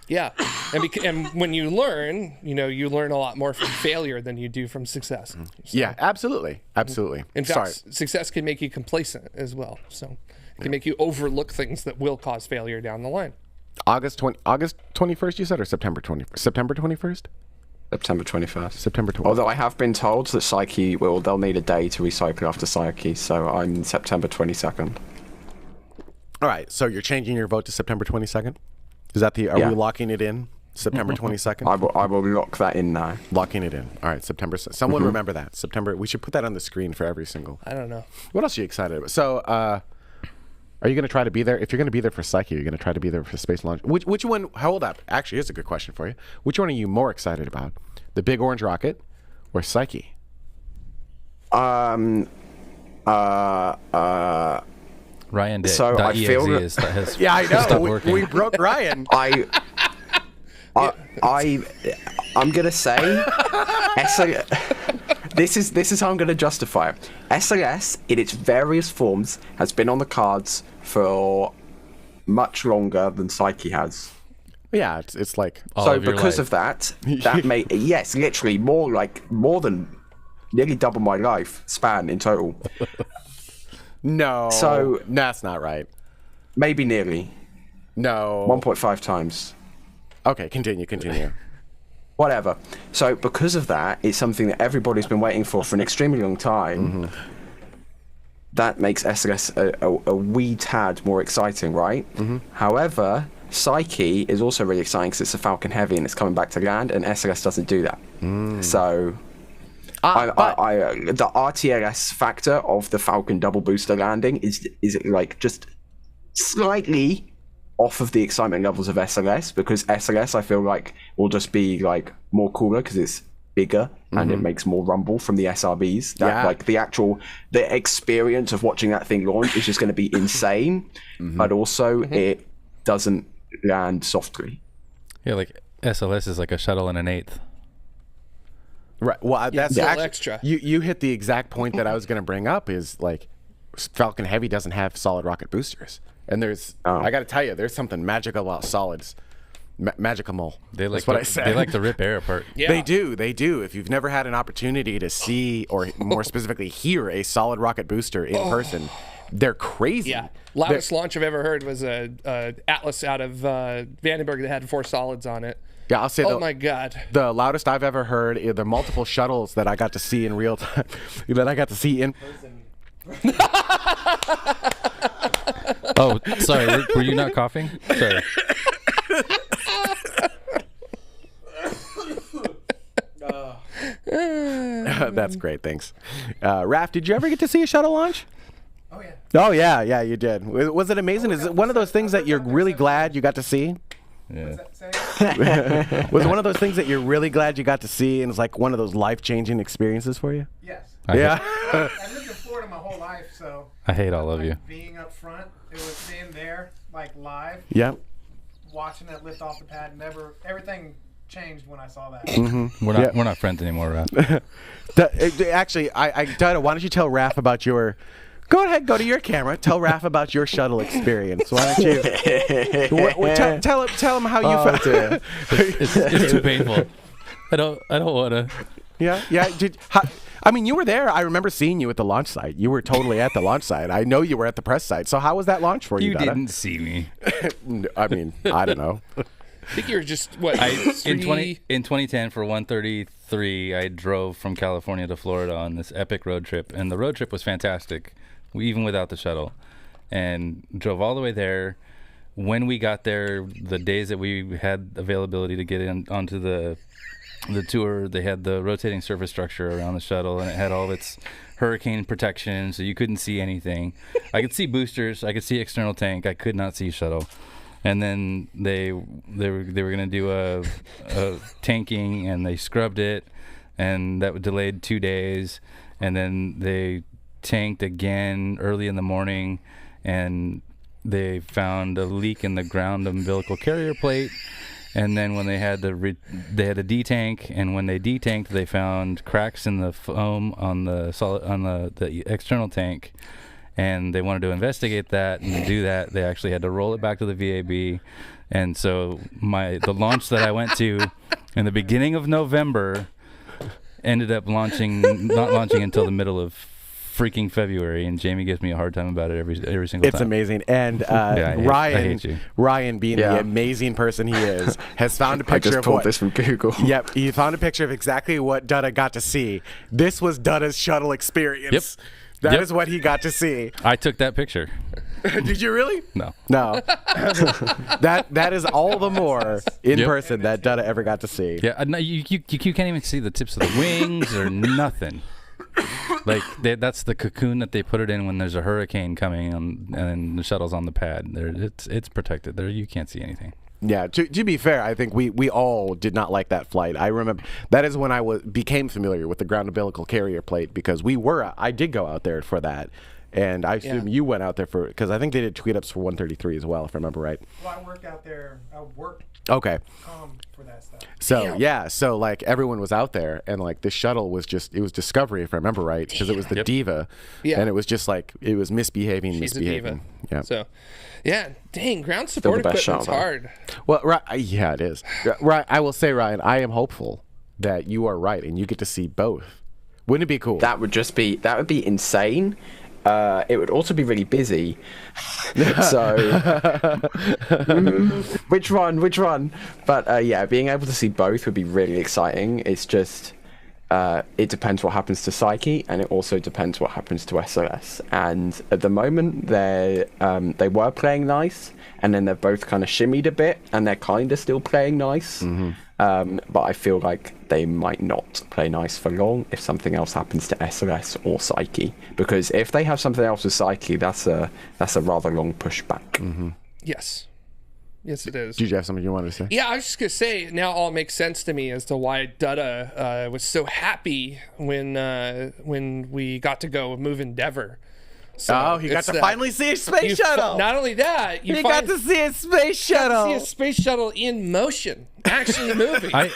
Yeah, and when you learn, you learn a lot more from failure than you do from success. So, Yeah, absolutely. in fact, success can make you complacent as well. So it can make you overlook things that will cause failure down the line. August 21st, you said, or September 21st? September 21st? September 21st. September 21st. Although I have been told that Psyche they'll need a day to recycle after Psyche, so I'm September 22nd. All right, so you're changing your vote to September 22nd? Is that are we locking it in? September 22nd? I will lock that in now. Locking it in. All right, September. Someone remember that. September. We should put that on the screen for every single. I don't know. What else are you excited about? So, all Are you going to try to be there? If you're going to be there for Psyche, are you going to try to be there for space launch? Which one? Hold up. Actually, here's a good question for you. Which one are you more excited about? The big orange rocket or Psyche? Ryan did. So I feel that, yeah, I know. We broke Ryan. I'm gonna say this is how I'm gonna justify it. SLS in its various forms has been on the cards for much longer than Psyche has. Yeah, it's like so because of that may yes, literally more than nearly double my life span in total. No. So that's not right. Maybe nearly. No. 1.5 times. Okay, continue. Whatever. So because of that, it's something that everybody's been waiting for an extremely long time. Mm-hmm. That makes SLS a wee tad more exciting, right? Mm-hmm. However, Psyche is also really exciting because it's a Falcon Heavy and it's coming back to land, and SLS doesn't do that. So the RTLS factor of the Falcon double booster landing is like just slightly off of the excitement levels of SLS, because SLS I feel like will just be like more cooler because it's bigger and it makes more rumble from the SRBs. Like the experience of watching that thing launch is just going to be insane, but also it doesn't land softly. Yeah, like SLS is like a shuttle and an eighth. Right. Well, that's actually extra. You hit the exact point that I was going to bring up. Is like Falcon Heavy doesn't have solid rocket boosters, and there's I got to tell you, there's something magical about solids. Magical. That's what I said. They like to rip air apart. Yeah. They do. If you've never had an opportunity to see, or more specifically, hear a solid rocket booster in person, they're crazy. Yeah. Loudest launch I've ever heard was a Atlas out of Vandenberg that had 4 solids on it. Yeah, I'll say. Oh my God. The loudest I've ever heard are the multiple shuttles that I got to see in real time, that I got to see in person. Oh, sorry. Were you not coughing? Sorry. That's great. Thanks. Raph, did you ever get to see a shuttle launch? Oh yeah. Oh yeah, you did. Was it amazing? Is it one of those things that you're really glad you got to see? Yeah. Was it one of those things that you're really glad you got to see, and it's like one of those life-changing experiences for you? Yes. I I've lived in Florida my whole life, so I hate all of you. Being up front, it was being there, like live. Yep. Watching it lift off the pad, everything changed when I saw that. We're not friends anymore, Raph. Actually, Duta, why don't you tell Raph about your? Go ahead, go to your camera. Tell Raph about your shuttle experience. Why don't you? Tell him how you felt. It's too painful. I don't want to. Yeah. I mean, you were there. I remember seeing you at the launch site. You were totally at the launch site. I know you were at the press site. So how was that launch for you? You didn't see me. I mean, I don't know. I think you were just what? In 2010 for 133, I drove from California to Florida on this epic road trip, and the road trip was fantastic, even without the shuttle. And drove all the way there. When we got there, the days that we had availability to get onto the tour, they had the rotating surface structure around the shuttle, and it had all of its hurricane protection, so you couldn't see anything. I could see boosters, I could see external tank, I could not see shuttle. And then they were going to do a tanking, and they scrubbed it, and that delayed 2 days. And then they tanked again early in the morning, and they found a leak in the ground umbilical carrier plate. And then when they had they had a detank, and when they detanked, they found cracks in the foam on the external tank. And they wanted to investigate that, and to do that, they actually had to roll it back to the VAB. And so the launch that I went to in the beginning of November ended up not launching until the middle of freaking February, and Jami gives me a hard time about it every single time. It's amazing. And Ryan, being the amazing person he is, has found a picture I just pulled this from Google. Yep, he found a picture of exactly what Duta got to see. This was Duta's shuttle experience. Yep. That is what he got to see. I took that picture. Did you really? No. That is all the more in person that Duta ever got to see. Yeah, no, you can't even see the tips of the wings or nothing. Like that's the cocoon that they put it in when there's a hurricane coming, and the shuttle's on the pad. It's protected. There you can't see anything. Yeah, to be fair, I think we all did not like that flight. I remember that is when I became familiar with the ground umbilical carrier plate, because I did go out there for that, and I assume you went out there because I think they did tweet ups for 133 as well, if I remember right. Well, I worked out there. I worked Okay. for that stuff. So so like everyone was out there, and like the shuttle was it was Discovery, if I remember right, because it was the Diva, and it was just like it was misbehaving. She's a diva. Yeah. So, yeah, dang, ground support equipment's hard. Well, right, yeah, it is. Right, I will say, Ryan, I am hopeful that you are right, and you get to see both. Wouldn't it be cool? That would be insane. It would also be really busy. So, which one? But yeah, being able to see both would be really exciting. It's just, it depends what happens to Psyche, and it also depends what happens to SOS. And at the moment, they were playing nice, and then they've both kind of shimmied a bit, and they're kind of still playing nice. Mm-hmm. But I feel like they might not play nice for long if something else happens to SOS or Psyche. Because if they have something else with Psyche, that's a rather long pushback. Mm-hmm. Yes, it is. Did you have something you wanted to say? Yeah, I was just gonna say, now all makes sense to me as to why Duta was so happy when we got to go move Endeavor. So he got to finally see a space shuttle. Not only that, he got to see a space shuttle. See a space shuttle in motion, actually moving. I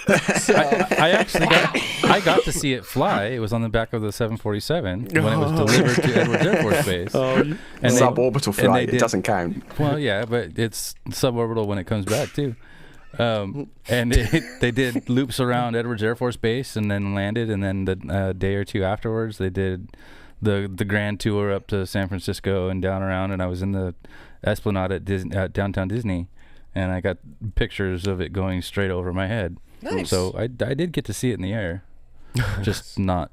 got to see it fly. It was on the back of the 747 when it was delivered to Edwards Air Force Base. And suborbital flight, it doesn't count. Well, yeah, but it's suborbital when it comes back too. And they did loops around Edwards Air Force Base and then landed, and then the day or two afterwards they did the grand tour up to San Francisco and down around, and I was in the Esplanade at downtown Disney, and I got pictures of it going straight over my head. Nice. So I did get to see it in the air, just not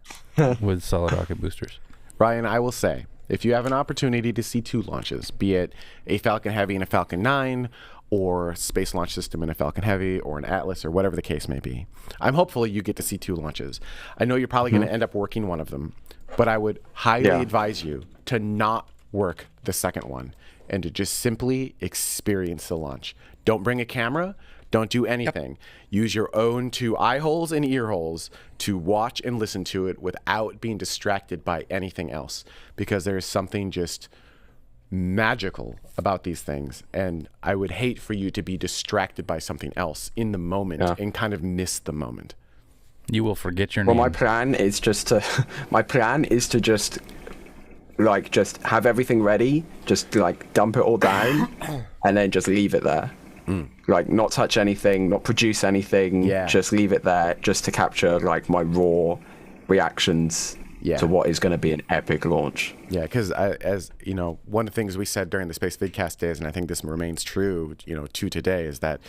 with solid rocket boosters. Ryan, I will say, if you have an opportunity to see two launches, be it a Falcon Heavy and a Falcon 9, or Space Launch System and a Falcon Heavy, or an Atlas, or whatever the case may be, I'm hopeful you get to see two launches. I know you're probably going to end up working one of them, but I would highly advise you to not work the second one and to just simply experience the launch. Don't bring a camera. Don't do anything. Yep. Use your own two eye holes and ear holes to watch and listen to it without being distracted by anything else, because there is something just magical about these things, and I would hate for you to be distracted by something else in the moment and kind of miss the moment. You will forget your name. Well, my plan is just to just have everything ready, just like dump it all down, and then just leave it there. Like not touch anything, not produce anything, just leave it there, just to capture like my raw reactions to what is going to be an epic launch. Yeah, because as you know, one of the things we said during the Space Vidcast days, and I think this remains true, to today, is that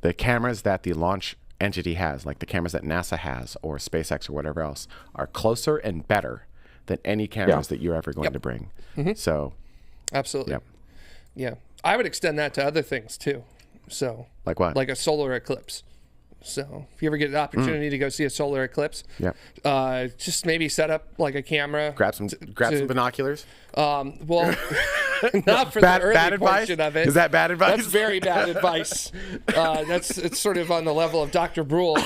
the cameras that the launch entity has, like the cameras that NASA has or SpaceX or whatever else, are closer and better than any cameras that you're ever going to bring. Mm-hmm. So, absolutely. Yeah, I would extend that to other things too. So, like what? Like a solar eclipse. So if you ever get an opportunity to go see a solar eclipse, just maybe set up like a camera. Grab some binoculars. Well, not for the early portion of it. Is that bad advice? That's very bad advice. It's sort of on the level of Dr. Brule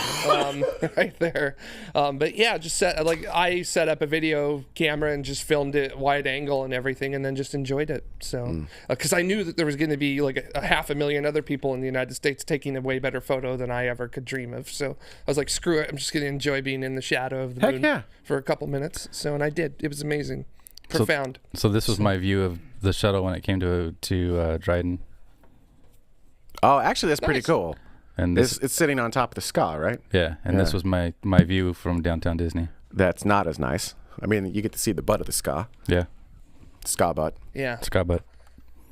right there. But yeah, just I set up a video camera and just filmed it wide angle and everything, and then just enjoyed it. So because I knew that there was going to be like a 500,000 other people in the United States taking a way better photo than I ever could dream of. So I was like, screw it, I'm just going to enjoy being in the shadow of the moon for a couple minutes. So, and I did. It was amazing. Profound. So this was my view of the shuttle when it came to Dryden. Oh, actually, that's pretty cool. And it's sitting on top of the ska, right? Yeah, and this was my view from downtown Disney. That's not as nice. I mean, you get to see the butt of the ska. Yeah. Ska butt. Yeah. Ska butt.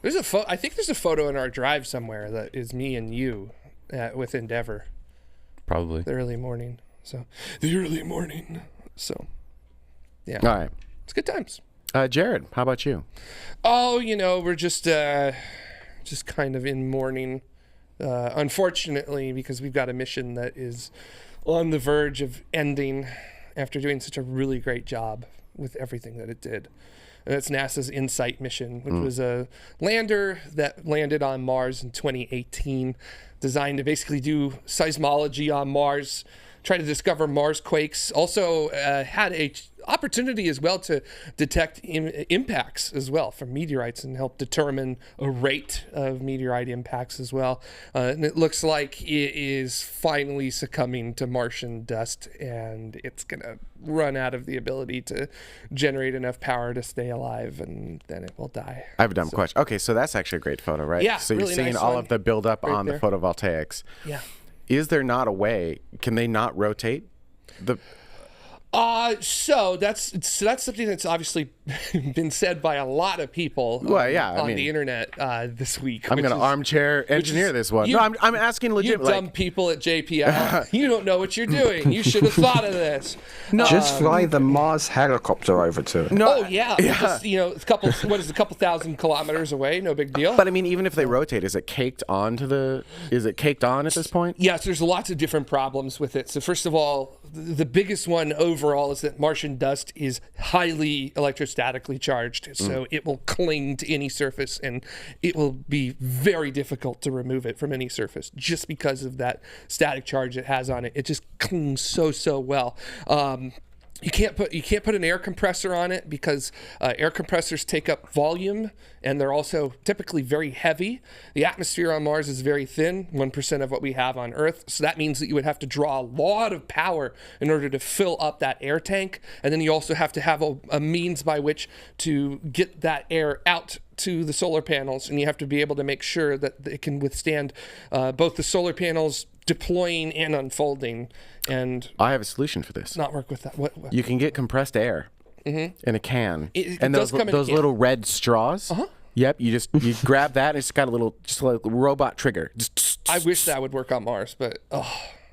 There's I think there's a photo in our drive somewhere that is me and you with Endeavor. Probably. The early morning. So, yeah. All right. It's good times. Jared, how about you? Oh, we're just kind of in mourning, unfortunately, because we've got a mission that is on the verge of ending after doing such a really great job with everything that it did. And that's NASA's InSight mission, which was a lander that landed on Mars in 2018, designed to basically do seismology on Mars, try to discover Mars quakes. Also had a opportunity as well to detect impacts as well from meteorites and help determine a rate of meteorite impacts as well. And it looks like it is finally succumbing to Martian dust, and it's going to run out of the ability to generate enough power to stay alive, and then it will die. I have a dumb question. Okay, so that's actually a great photo, right? Yeah, so you're really seeing nice all one of the buildup right on there. the photovoltaics. Yeah. Is there not a way? Can they not rotate the? So that's something that's obviously been said by a lot of people Well, yeah, I on mean, the internet this week. I'm going to armchair engineer this one. you- No, I'm asking You legit. dumb Like, people at JPL, you don't know what you're doing. You should have thought of this. Just fly the Mars helicopter over to it. no, Oh yeah, just, it's a couple thousand kilometers away, no big deal. but I mean, even if they rotate, is it caked onto the? Is it caked on at this point? Yes, there's lots of different problems with it. So first of all, the biggest one overall is that Martian dust is highly electrostatically charged. So it will cling to any surface, and it will be very difficult to remove it from any surface just because of that static charge it has on it. It just clings so well. You can't put an air compressor on it because air compressors take up volume, and they're also typically very heavy. The atmosphere on Mars is very thin, 1% of what we have on Earth. So that means that you would have to draw a lot of power in order to fill up that air tank. And then you also have to have a means by which to get that air out to the solar panels. And you have to be able to make sure that it can withstand both the solar panels deploying and unfolding. And I have a solution for this. not work with that. What? You can get compressed air in a can, It and does those come in a those can. little red straws. Yep, you grab that, and it's got just like a robot trigger. I wish that would work on Mars, but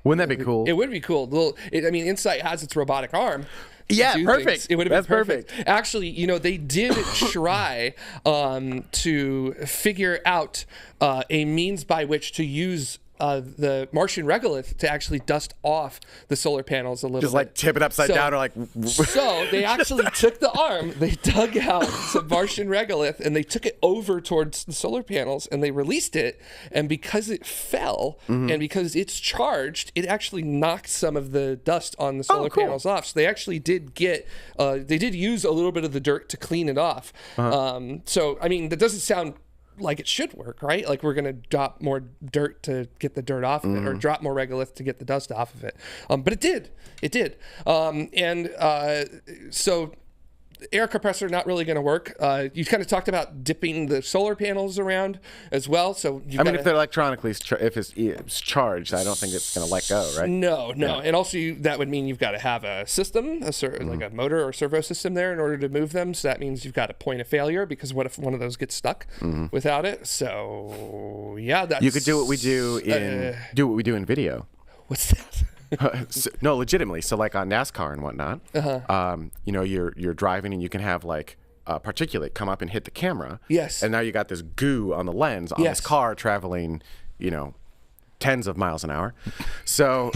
Wouldn't that be cool? it would be cool. InSight has its robotic arm. to Yeah, do perfect. things. It would have That's been perfect. Actually, they did try to figure out a means by which to use the Martian regolith to actually dust off the solar panels a little Just bit. like tip it upside down, or like. So they actually took the arm, they dug out some Martian regolith, and they took it over towards the solar panels, and they released it. And because it fell, and because it's charged, it actually knocked some of the dust on the solar cool. panels off. So they actually did they did use a little bit of the dirt to clean it off. So, I mean, that doesn't sound like it should work, right? Like we're going to drop more dirt to get the dirt off of it, or drop more regolith to get the dust off of it. But it did. So air compressor not really going to work. You kind of talked about dipping the solar panels around as well. So I mean, if they're electronically, if it's charged, I don't think it's going to let go, right? No. And also that would mean you've got to have a system, like a motor or servo system there in order to move them. So that means you've got a point of failure, because what if one of those gets stuck without it? So yeah, that's... You could do what we do in video. What's that? No, legitimately. So like on NASCAR and whatnot, you're driving and you can have like particulate come up and hit the camera. Yes. And now you got this goo on the lens on this car traveling, tens of miles an hour. So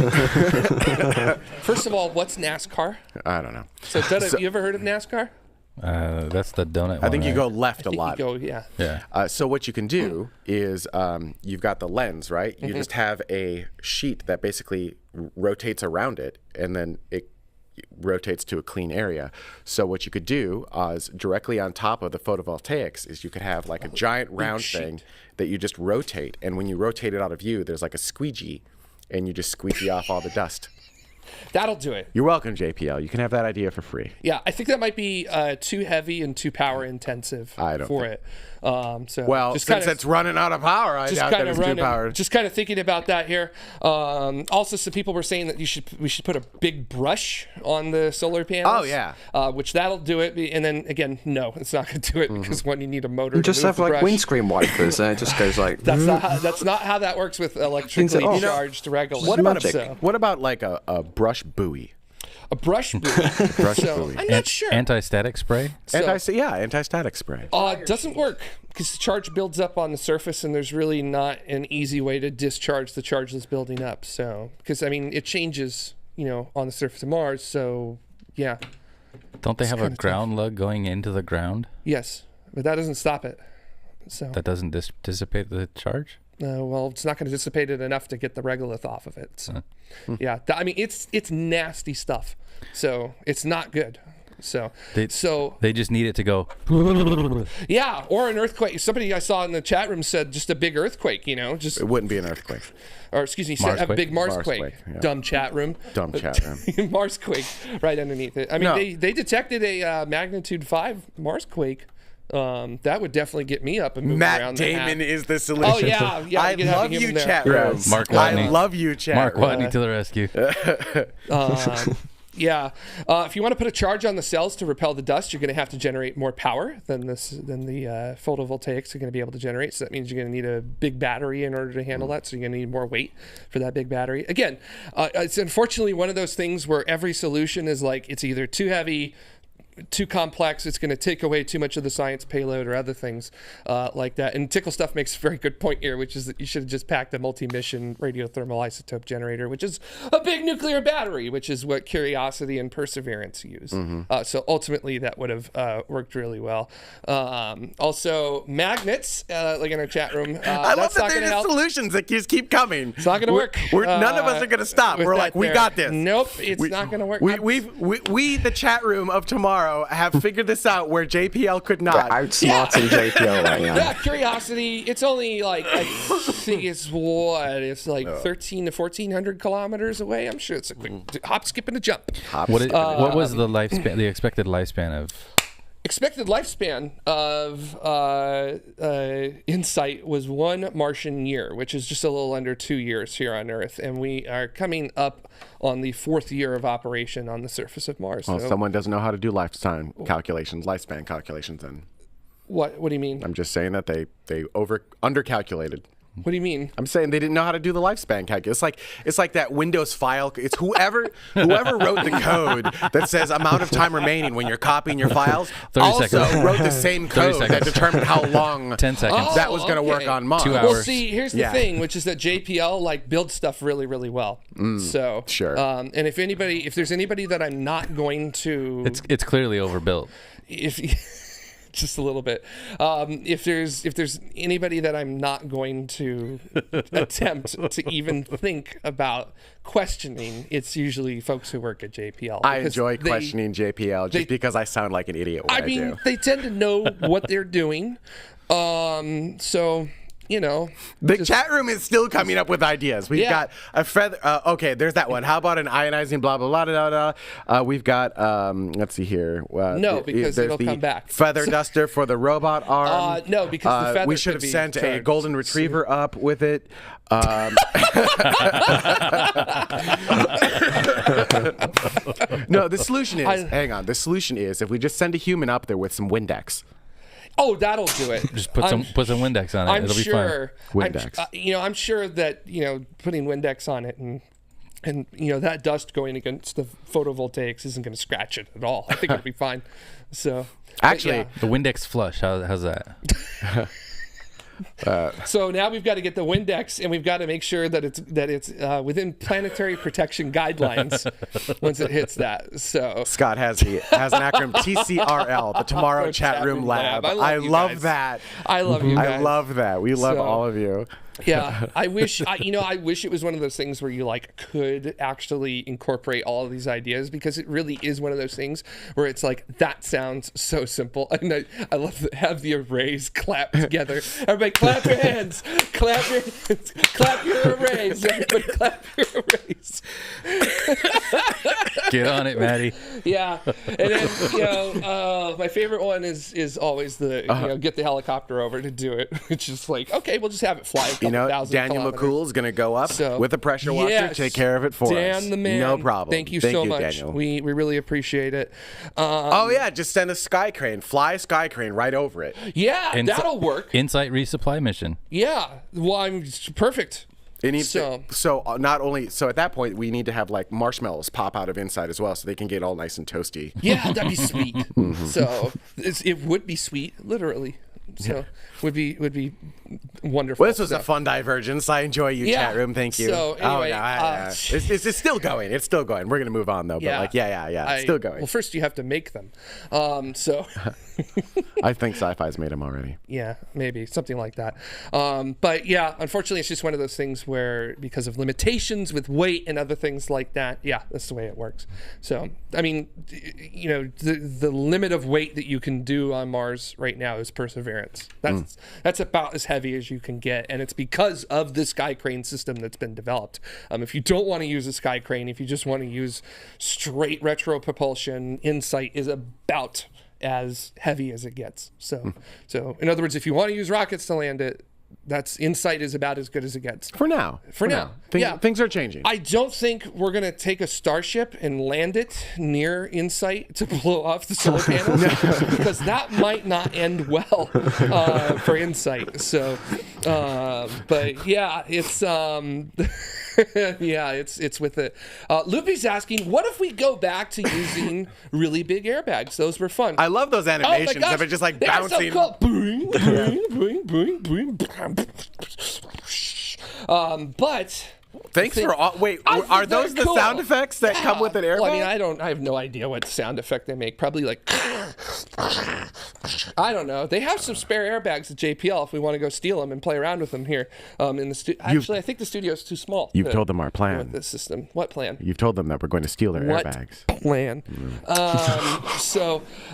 First of all, what's NASCAR? I don't know. So, you ever heard of NASCAR? That's the donut one. I think you right? go left a You lot. go, yeah. Yeah. So what you can do is you've got the lens, right? You just have a sheet that basically rotates around it, and then it rotates to a clean area. So what you could do is directly on top of the photovoltaics is you could have like a giant round thing that you just rotate, and when you rotate it out of view, there's like a squeegee, and you just squeegee off all the dust. That'll do it. You're welcome, JPL. You can have that idea for free. Yeah, I think that might be too heavy and too power intensive I don't for think- it. Well, Since it's running out of power, I doubt that it's too powered. Just kind of thinking about that here. Also, some people were saying that we should put a big brush on the solar panels. Oh, yeah. Which that'll do it. And then again, no, it's not going to do it because one, you need a motor. You to just move have the like brush. windscreen wipers, and it just goes like. That's not how that works with electrically Oh. charged regolith. What about like a brush buoy? A brush buoy. buoy. I'm not sure. Anti-static spray? Anti-static spray. It doesn't work because the charge builds up on the surface, and there's really not an easy way to discharge the charge that's building up. So, because I mean, it changes, on the surface of Mars. So, yeah. Don't they have a ground lug going into the ground? Yes, but that doesn't stop it. So That doesn't dissipate the charge? well, it's not going to dissipate it enough to get the regolith off of it. So, yeah, I mean, it's nasty stuff. So it's not good. So they just need it to go. Yeah, or an earthquake. Somebody I saw in the chat room said just a big earthquake. Just It wouldn't be an earthquake. or excuse me, said have a big Marsquake. Marsquake, yeah. Dumb chat room. Dumb chat room. Marsquake right underneath it. I mean, No. they detected a magnitude 5 Marsquake. That would definitely get me up and moving Matt around. Damon is the solution. Oh yeah, yeah. I we could have love him you, in there. chat room. Mark I Watney. love you, chat Mark room. Watney to the rescue. Yeah. If you want to put a charge on the cells to repel the dust, you're going to have to generate more power than the photovoltaics are going to be able to generate. So that means you're going to need a big battery in order to handle that. So you're going to need more weight for that big battery. Again, it's unfortunately one of those things where every solution is like it's either too heavy, too complex, it's going to take away too much of the science payload or other things like that. And Tickle Stuff makes a very good point here, which is that you should have just packed a multi-mission radiothermal isotope generator, which is a big nuclear battery, which is what Curiosity and Perseverance use. So ultimately that would have worked really well. Also magnets, like in our chat room. I love that's that not they're going to just help. solutions that just keep coming. It's not going to work. None of us are going to stop. with We're that like, we there. got this. Nope, it's not going to work. We, the chat room of tomorrow, have figured this out where JPL could not. Outsmarting JPL right now. Yeah, Curiosity. It's only like I think it's like 13 to 1400 kilometers away. I'm sure it's a quick hop, skip, and a jump. What was the lifespan? The expected lifespan of? Expected lifespan of InSight was 1 Martian year, which is just a little under 2 years here on Earth, and we are coming up on the 4th year of operation on the surface of Mars. Well, So someone doesn't know how to do lifespan calculations, then. what do you mean? I'm just saying that they undercalculated. What do you mean? I'm saying they didn't know how to do the lifespan calculation. It's like that Windows file. It's whoever wrote the code that says amount of time remaining when you're copying your files 30 also seconds. wrote the same code that seconds. determined how long 10 seconds. that was going to work okay. on Mars. 2 Well, hours. see, here's the Yeah. thing, which is that JPL like builds stuff really, really well. So Sure. And if there's anybody that I'm not going to, It's clearly overbuilt. if just a little bit, if there's anybody that I'm not going to attempt to even think about questioning, it's usually folks who work at JPL. I because enjoy they- questioning JPL just because I sound like an idiot when I mean, do. they tend to know what they're doing. So. The chat room is still coming up with ideas. We've got a feather. Okay, there's that one. How about an ionizing blah, blah, blah, blah, blah, blah. We've got, let's see here. No, because there's it'll the come back. Feather duster for the robot arm. No, because the feather we should could have be sent a charged. golden retriever up with it. No, the solution is, hang on. The solution is if we just send a human up there with some Windex. Oh, that'll do it. Just put some Windex on it. I'm It'll be sure. fine. Windex. I'm sure that putting Windex on it and that dust going against the photovoltaics isn't going to scratch it at all. I think it'll be fine. So Actually, The Windex flush. How's that? so now we've got to get the Windex, and we've got to make sure that it's within planetary protection guidelines once it hits that. So Scott has an acronym TCRL, the Tomorrow Chat Room Lab. I love that. I love you guys. I love that. We love all of you. Yeah, I wish it was one of those things where you could actually incorporate all of these ideas, because it really is one of those things where it's like, that sounds so simple. And I love to have the arrays clap together. Everybody clap your hands, clap your hands, clap your arrays. Everybody clap your arrays. Get on it, Maddie. Yeah, and then my favorite one is always the get the helicopter over to do it, which is like, okay, we'll just have it fly. Daniel kilometers. McCool's going to go up with a pressure washer, Yes, take care of it for us. Dan the man. No problem. Thank you so much. Daniel. We really appreciate it. Just send a sky crane. Fly a sky crane right over it. Yeah, that'll work. InSight resupply mission. Yeah, well, perfect. It needs So so at that point we need to have like marshmallows pop out of inside as well, so they can get all nice and toasty. Yeah, that'd be sweet. So it would be sweet, literally. So would be wonderful. Well, this was a fun divergence. I enjoy you, chat room. Thank you. So anyway, it's still going. It's still going. We're gonna move on though. But it's still going. Well, first you have to make them. So I think sci-fi's made them already. Yeah, maybe something like that. But yeah, unfortunately, it's just one of those things where because of limitations with weight and other things like that, that's the way it works. So I mean, you know, the limit of weight that you can do on Mars right now is Perseverance. That's about as heavy as you can get, and it's because of the sky crane system that's been developed. If you don't want to use a sky crane, if you just want to use straight retro propulsion, InSight is about as heavy as it gets. So in other words, if you want to use rockets to land it, that's InSight is about as good as it gets. For now. Things are changing. I don't think we're going to take a Starship and land it near InSight to blow off the solar panels because that might not end well for InSight. So, but yeah, it's it's with it. Loopy's asking, what if we go back to using really big airbags? Those were fun. I love those animations of it just like bouncing. So cool. Boing, boing, boing, boing, boing. But thanks for all. Wait, are those the sound effects that come with an airbag? Well, I mean, I have no idea what sound effect they make. Probably like, I don't know. They have some spare airbags at JPL if we want to go steal them and play around with them here in the studio. Actually, I think the studio is too small. You've told them our plan. With this system. What plan? You've told them that we're going to steal their airbags. Plan?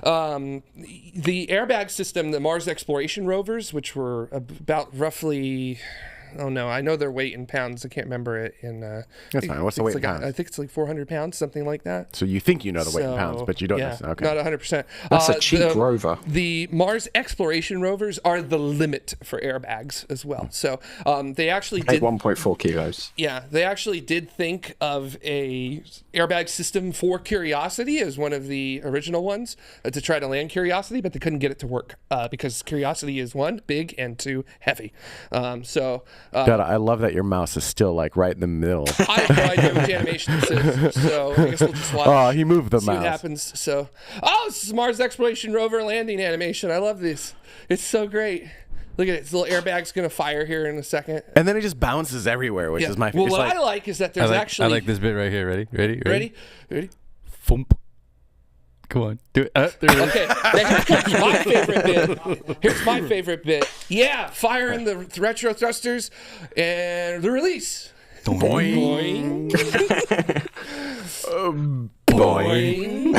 The airbag system, the Mars exploration rovers, which were about roughly. Oh no, I know their weight in pounds. I can't remember it in. That's fine. What's the weight in pounds? I think it's like 400 pounds, something like that. So you think you know the weight in pounds, but you don't. Okay. Not 100%. That's a cheap rover. The Mars exploration rovers are the limit for airbags as well. So they actually did 1.4 kilos. Yeah, they actually did think of a airbag system for Curiosity as one of the original ones to try to land Curiosity, but they couldn't get it to work because Curiosity is one, big, and two, heavy. Dad, I love that your mouse is still like right in the middle. I have no idea which animation this is, so I guess we'll just watch. Oh, he moved the mouse. What happens. So, this is Mars exploration rover landing animation. I love this. It's so great. Look at it. This little airbag's gonna fire here in a second. And then it just bounces everywhere, which is my favorite. Well, what I like is that there's actually. I like this bit right here. Ready? Thump. Come on, do it. Okay, now here comes my favorite bit. Here's my favorite bit. Yeah, firing the retro thrusters and the release. Boing. Boing. Boing.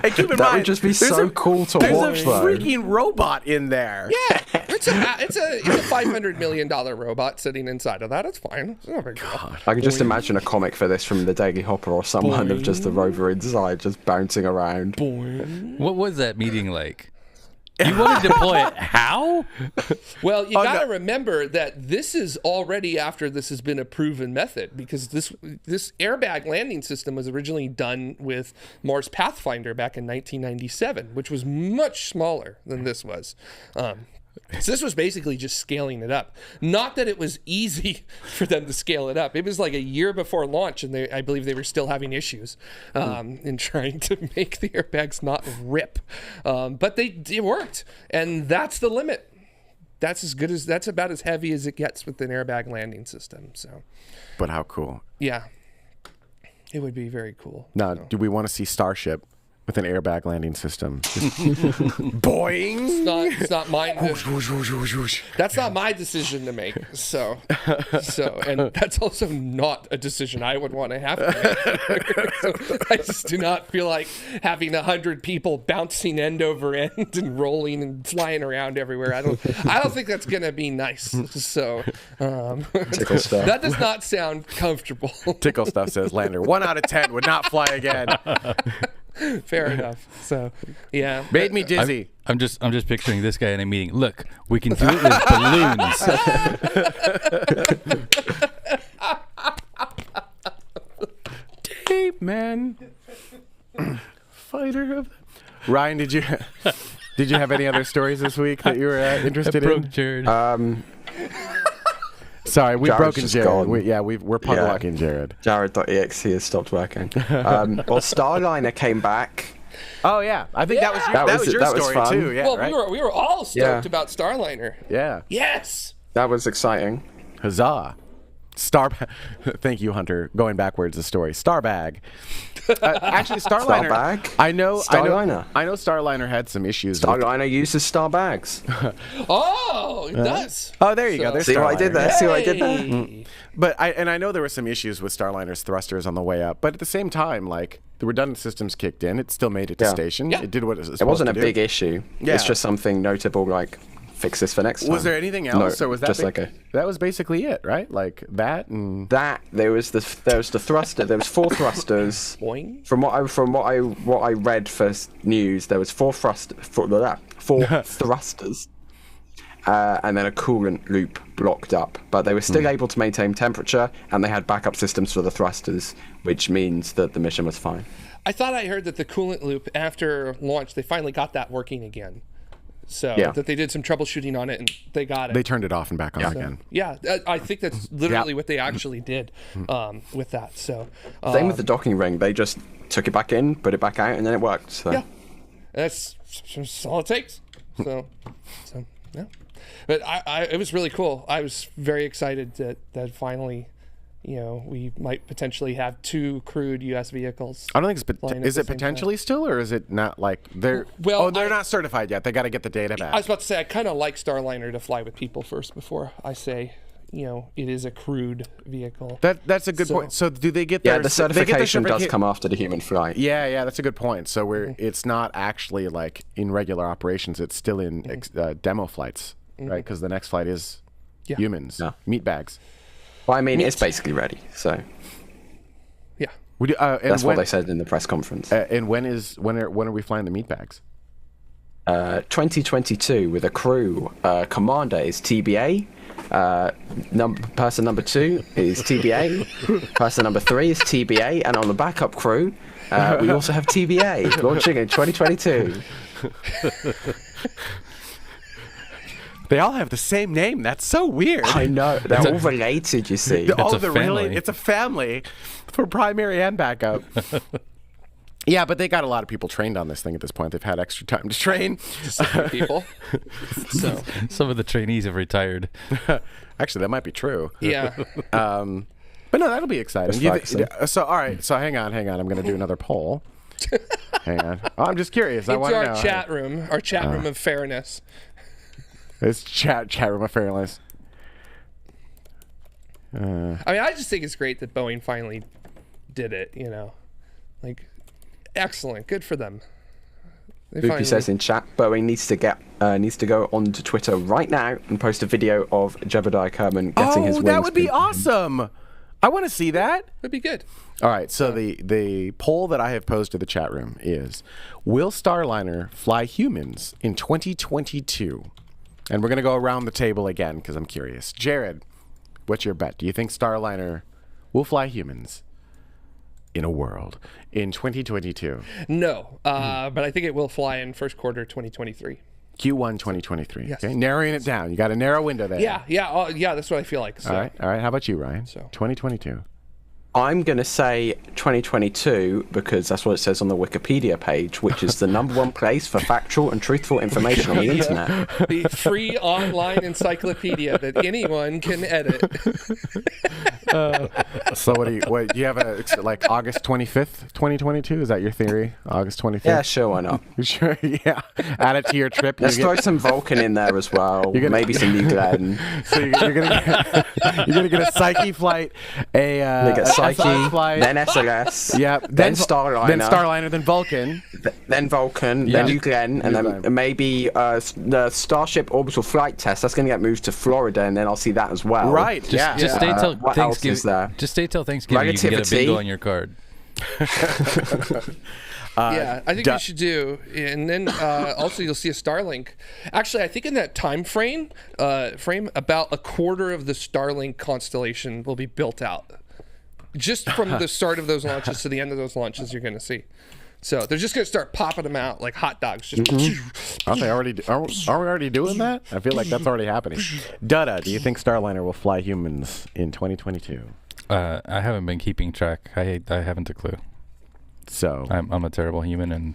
Hey, keep in That mind, would just be so cool to there's watch, a though. freaking robot in there. Yeah, it's a $500 million robot sitting inside of that. It's fine. It's not very good. I can just imagine a comic for this from the Daily Hopper or someone of just the rover inside just bouncing around. Boing. What was that meeting like? You want to deploy it? How? Well, you got to remember that this is already after this has been a proven method because this airbag landing system was originally done with Mars Pathfinder back in 1997, which was much smaller than this was. So this was basically just scaling it up. Not that it was easy for them to scale it up. It was like a year before launch, and I believe they were still having issues in trying to make the airbags not rip. But it worked, and that's the limit. That's about as heavy as it gets with an airbag landing system. So, But how cool. Yeah. It would be very cool. Now, do we want to see Starship with an airbag landing system? Boing! It's not mine. That's not my decision to make. So, and that's also not a decision I would want to have to make. So I just do not feel like having 100 people bouncing end over end and rolling and flying around everywhere. I don't think that's gonna be nice. So, Tickle stuff. that does not sound comfortable. Tickle Stuff says Lander 1 out of 10 would not fly again. Fair enough. So, yeah. Made me dizzy. I'm just picturing this guy in a meeting. Look, we can do it with balloons. Dave, man. Fighter of... Ryan, did you have any other stories this week that you were interested in? Jared. Sorry, we've Jared's broken just Jared. gone. We're padlocking Jared. Jared.exe has stopped working. Well, Starliner came back Oh yeah, I think that was your that was story fun. too. Yeah, Well, right? we were all stoked about Starliner. Yeah. Yes. That was exciting. Huzzah. Thank you, Hunter. Going backwards, the story. Starbag. Actually, Starliner. Starbag? I know Starliner. I know Starliner had some issues. With, Starliner uses star bags. Oh, it does. oh, there you go. There's See what I Starliner. did there? See what I did there? Hey. But I know there were some issues with Starliner's thrusters on the way up. But at the same time, like the redundant systems kicked in, it still made it to Yeah. station. Yeah. It did what it was supposed It wasn't to a do. big issue. Yeah. It's just something notable, like fix this for next time. Was there anything else, No, or was that just big- like that was basically it, right? Like that and that? There was the thruster. There was 4 thrusters. Boing. From what I read for news, there was 4 thrusters, and then a coolant loop blocked up. But they were still able to maintain temperature, and they had backup systems for the thrusters, which means that the mission was fine. I thought I heard that the coolant loop after launch, they finally got that working again. So Yeah. that they did some troubleshooting on it and they got it. they turned it off and back on again. Yeah, I think that's literally what they actually did with that. So Same with the docking ring. They just took it back in, put it back out, and then it worked. So. yeah, that's all it takes. So yeah. But it was really cool. I was very excited that finally, we might potentially have 2 crewed U.S. vehicles. I don't think it's. flying at Is the it same potentially still, or is it not? Like they're. Well, they're not certified yet. They got to get the data back. I was about to say I kind of like Starliner to fly with people first before I say, it is a crewed vehicle. That's a good point. So do they get Yeah, their the certification does certificate- come after the human flight. Yeah, that's a good point. So it's not actually like in regular operations. It's still in demo flights, right? Because the next flight is humans, Yeah. meat bags. Well, I mean, it's basically ready. So Yeah. Would you, and that's when, what they said in the press conference. and when are we flying the meat bags? 2022 with a crew. Commander is TBA. Person number 2 is TBA. Person number 3 is TBA. And on the backup crew, we also have TBA launching in 2022. They all have the same name. That's so weird. I know. They're all related, you see. Oh, a they're family. it's a family for primary and backup. Yeah, but they got a lot of people trained on this thing at this point. They've had extra time to train. People. So Some of the trainees have retired. Actually, that might be true. yeah. But no, that'll be exciting. That's facts, So, all right. So, hang on. I'm going to do another poll. Hang on. Oh, I'm just curious. I Into want to our know. chat room, of fairness. It's chat room of fairness. I mean, I just think it's great that Boeing finally did it. Like, excellent, good for them. They Lucy says in chat, Boeing needs to go onto Twitter right now and post a video of Jebediah Kerman getting his wings. That would be pinned. awesome. I want to see that. It'd be good. All right, so the poll that I have posed to the chat room is, will Starliner fly humans in 2022? And we're going to go around the table again because I'm curious. Jared, what's your bet? Do you think Starliner will fly humans in a world in 2022? No, but I think it will fly in first quarter 2023. Q1 2023. Yes. Okay, narrowing it down. You got a narrow window there. Yeah, that's what I feel like. So. All right. How about you, Ryan? So. 2022. I'm going to say 2022 because that's what it says on the Wikipedia page, which is the #1 place for factual and truthful information on the internet. The free online encyclopedia that anyone can edit. So what do you have like August 25th, 2022? Is that your theory? August 25th? Yeah, sure, why not? Sure, yeah. Add it to your trip. Let's throw some Vulcan in there as well. Maybe some New Glenn. So you're gonna get a Psyche flight, They get a Psyche, SI flight, then SLS, yep, then Starliner, then Vulcan. then Vulcan, Yeah. then New Glenn, and New then Glenn. maybe the Starship Orbital Flight Test. That's going to get moved to Florida, and then I'll see that as well. Right. Just stay till what else is Thanksgiving. there? Just stay till Thanksgiving. You can get a Relativity. bingo on your card. Yeah, I think we should do, and then also you'll see a Starlink. Actually, I think in that time frame, about a quarter of the Starlink constellation will be built out. Just from the start of those launches to the end of those launches, you're going to see. So they're just going to start popping them out like hot dogs. Just Aren't they already? Are we already doing that? I feel like that's already happening. Duta, do you think Starliner will fly humans in 2022? I haven't been keeping track. I haven't a clue. So I'm a terrible human, and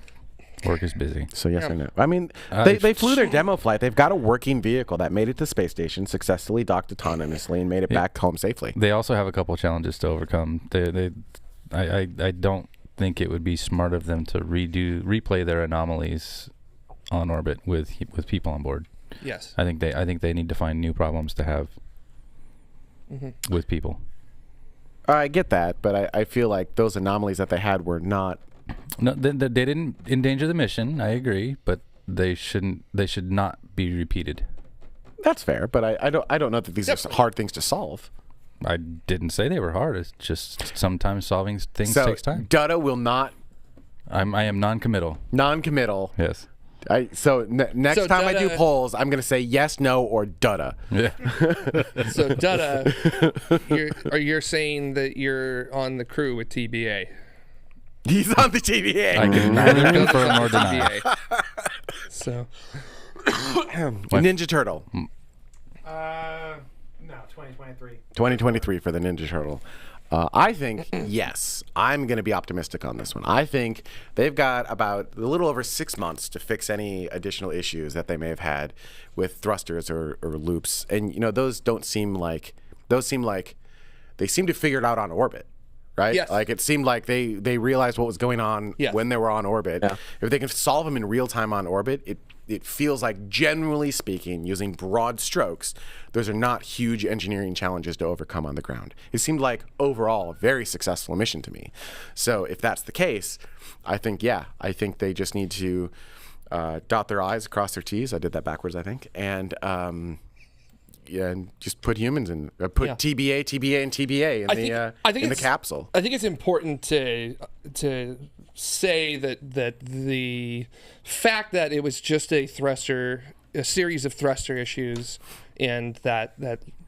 Work is busy. So yes or no? I mean, Uh, they flew their demo flight. They've got a working vehicle that made it to space station, successfully docked autonomously, and made it back home safely. They also have a couple challenges to overcome. I don't think it would be smart of them to replay their anomalies on orbit with people on board. Yes. I think they need to find new problems to have with people. I get that, but I feel like those anomalies that they had were not. No, they didn't endanger the mission. I agree, but they should not be repeated. That's fair, but I don't know that these are hard things to solve. I didn't say they were hard. It's just sometimes solving things So takes time. Duta will not I am non-committal. non-committal. Yes. Next So time I do Duta- polls, I'm going to say yes, no, or Duta. Yeah. So Duta, you're saying that you're on the crew with TBA. He's on the TVA. I can neither confirm nor deny. TBA. So Ninja Turtle. No, 2023. 2023 for the Ninja Turtle. I think, yes, I'm going to be optimistic on this one. I think they've got about a little over 6 months to fix any additional issues that they may have had with thrusters or loops. And, those seem like they seem to figure it out on orbit, right? Yes. Like, it seemed like they realized what was going on Yes. when they were on orbit. Yeah. If they can solve them in real time on orbit, it feels like, generally speaking, using broad strokes, those are not huge engineering challenges to overcome on the ground. It seemed like, overall, a very successful mission to me. So if that's the case, I think they just need to dot their I's, cross their T's. I did that backwards, I think. And just put humans in, TBA, and TBA in the capsule. I think it's important to say that the fact that it was just a series of thruster issues, and that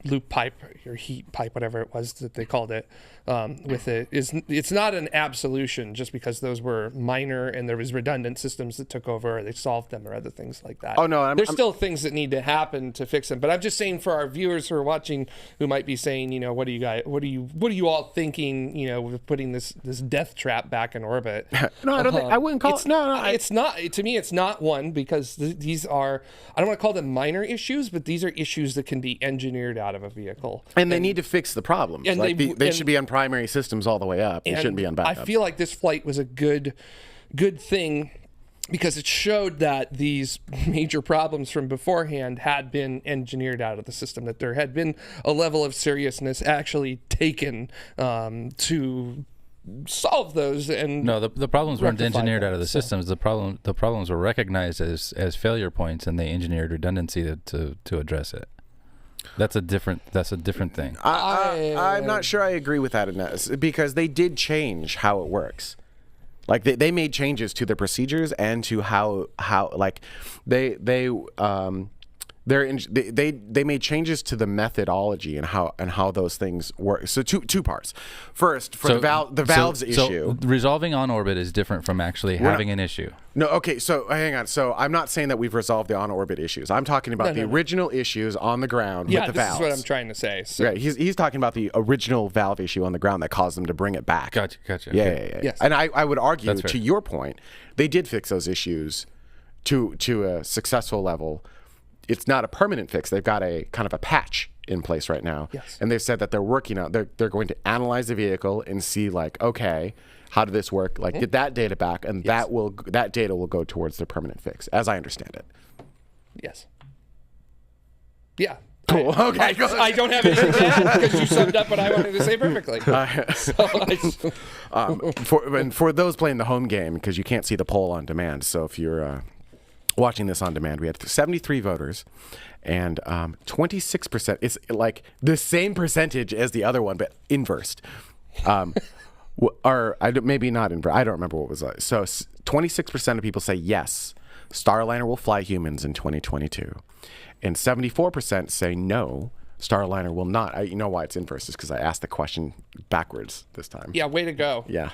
loop pipe or heat pipe, whatever it was that they called it, with it it's not an absolution just because those were minor and there was redundant systems that took over or they solved them or other things like that. Oh no, there's still things that need to happen to fix them. But I'm just saying for our viewers who are watching, who might be saying, what are you all thinking, with putting this death trap back in orbit? No, I don't think I wouldn't call it. No, it's not. To me, it's not one, because these are, I don't want to call them minor issues, but these are issues that can be engineered out of a vehicle. And they need to fix the problems. And like they should be on primary systems all the way up. They shouldn't be on backup. I feel like this flight was a good thing, because it showed that these major problems from beforehand had been engineered out of the system, that there had been a level of seriousness actually taken to solve those. And No, the problems weren't rectify engineered them, out of the systems. The problems were recognized as failure points, and they engineered redundancy to address it. That's a different thing. I'm not sure I agree with that, because they did change how it works. Like they made changes to their procedures and to how like they made changes to the methodology and how those things work. So two parts. First, for the valves issue. So resolving on orbit is different from actually having an issue. No, okay, so hang on. So I'm not saying that we've resolved the on-orbit issues. I'm talking about the original issues on the ground with the valves. Yeah, this is what I'm trying to say. So. Right, he's talking about the original valve issue on the ground that caused them to bring it back. Gotcha. Yeah, Okay. yeah. Yes. And I would argue, That's fair. to your point, they did fix those issues to a successful level. It's not a permanent fix. They've got a kind of a patch in place right now. Yes. And they've said that they're working on, they're going to analyze the vehicle and see, like, okay, how did this work? Like, get that data back, and that data will go towards the permanent fix, as I understand it. Yes. Yeah. Cool. Okay. I don't have anything to add, because you summed up what I wanted to say perfectly. For those playing the home game, because you can't see the poll on demand, so if you're watching this on demand, we had 73 voters, and 26%. It's like the same percentage as the other one, but inversed. Or maybe not inversed. I don't remember what it was like. So 26% of people say yes, Starliner will fly humans in 2022, and 74% say no, Starliner will not. You know why it's inverse? Is because I asked the question backwards this time. Yeah, way to go. Yeah.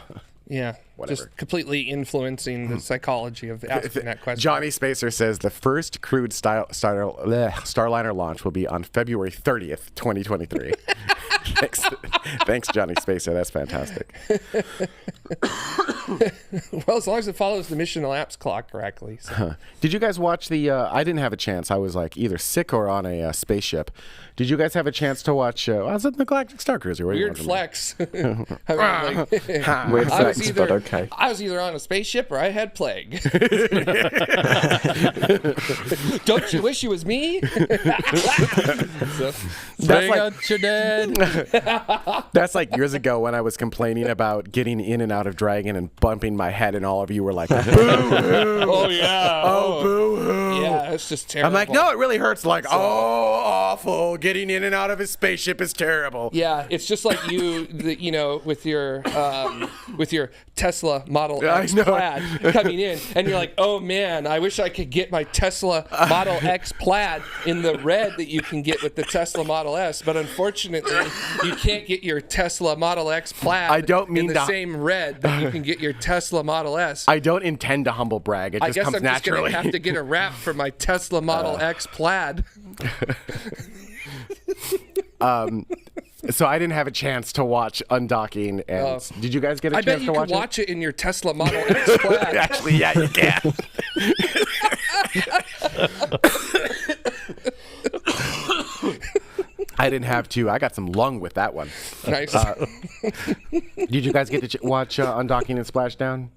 Yeah, Whatever. just completely influencing the psychology of asking that question. Johnny Spacer says the first crewed Starliner launch will be on February 30th, 2023. Thanks, Johnny Spacer. That's fantastic. Well, as long as it follows the mission elapsed clock correctly. So. Did you guys watch the? I didn't have a chance. I was like either sick or on a spaceship. Did you guys have a chance to watch? I was at the Galactic Star Cruiser. What Weird flex. I mean, Weird I was flex, but okay. I was either on a spaceship or I had plague. Don't you wish it was me? So, Bring out your dead. That's like years ago when I was complaining about getting in and out of Dragon and bumping my head, and all of you were like, "Boo-hoo! oh yeah. Oh, boo-hoo!" Yeah, it's just terrible. I'm like, no, it really hurts. Like, oh, awful. Getting in and out of his spaceship is terrible. Yeah, it's just like you with your Tesla Model X Plaid coming in, and you're like, oh man, I wish I could get my Tesla Model X Plaid in the red that you can get with the Tesla Model S, but unfortunately, you can't get your Tesla Model X Plaid in the same red that you can get your Tesla Model S. I don't intend to humble brag. It just comes I'm naturally. just gonna have to get a wrap for my Tesla Model X Plaid. So I didn't have a chance to watch Undocking. And did you guys get a I chance bet you to can watch it in your Tesla Model X Plaid. Actually, yeah, you can. I didn't have to. I got some lung with that one. Nice. Did you guys get to watch Undocking and Splashdown?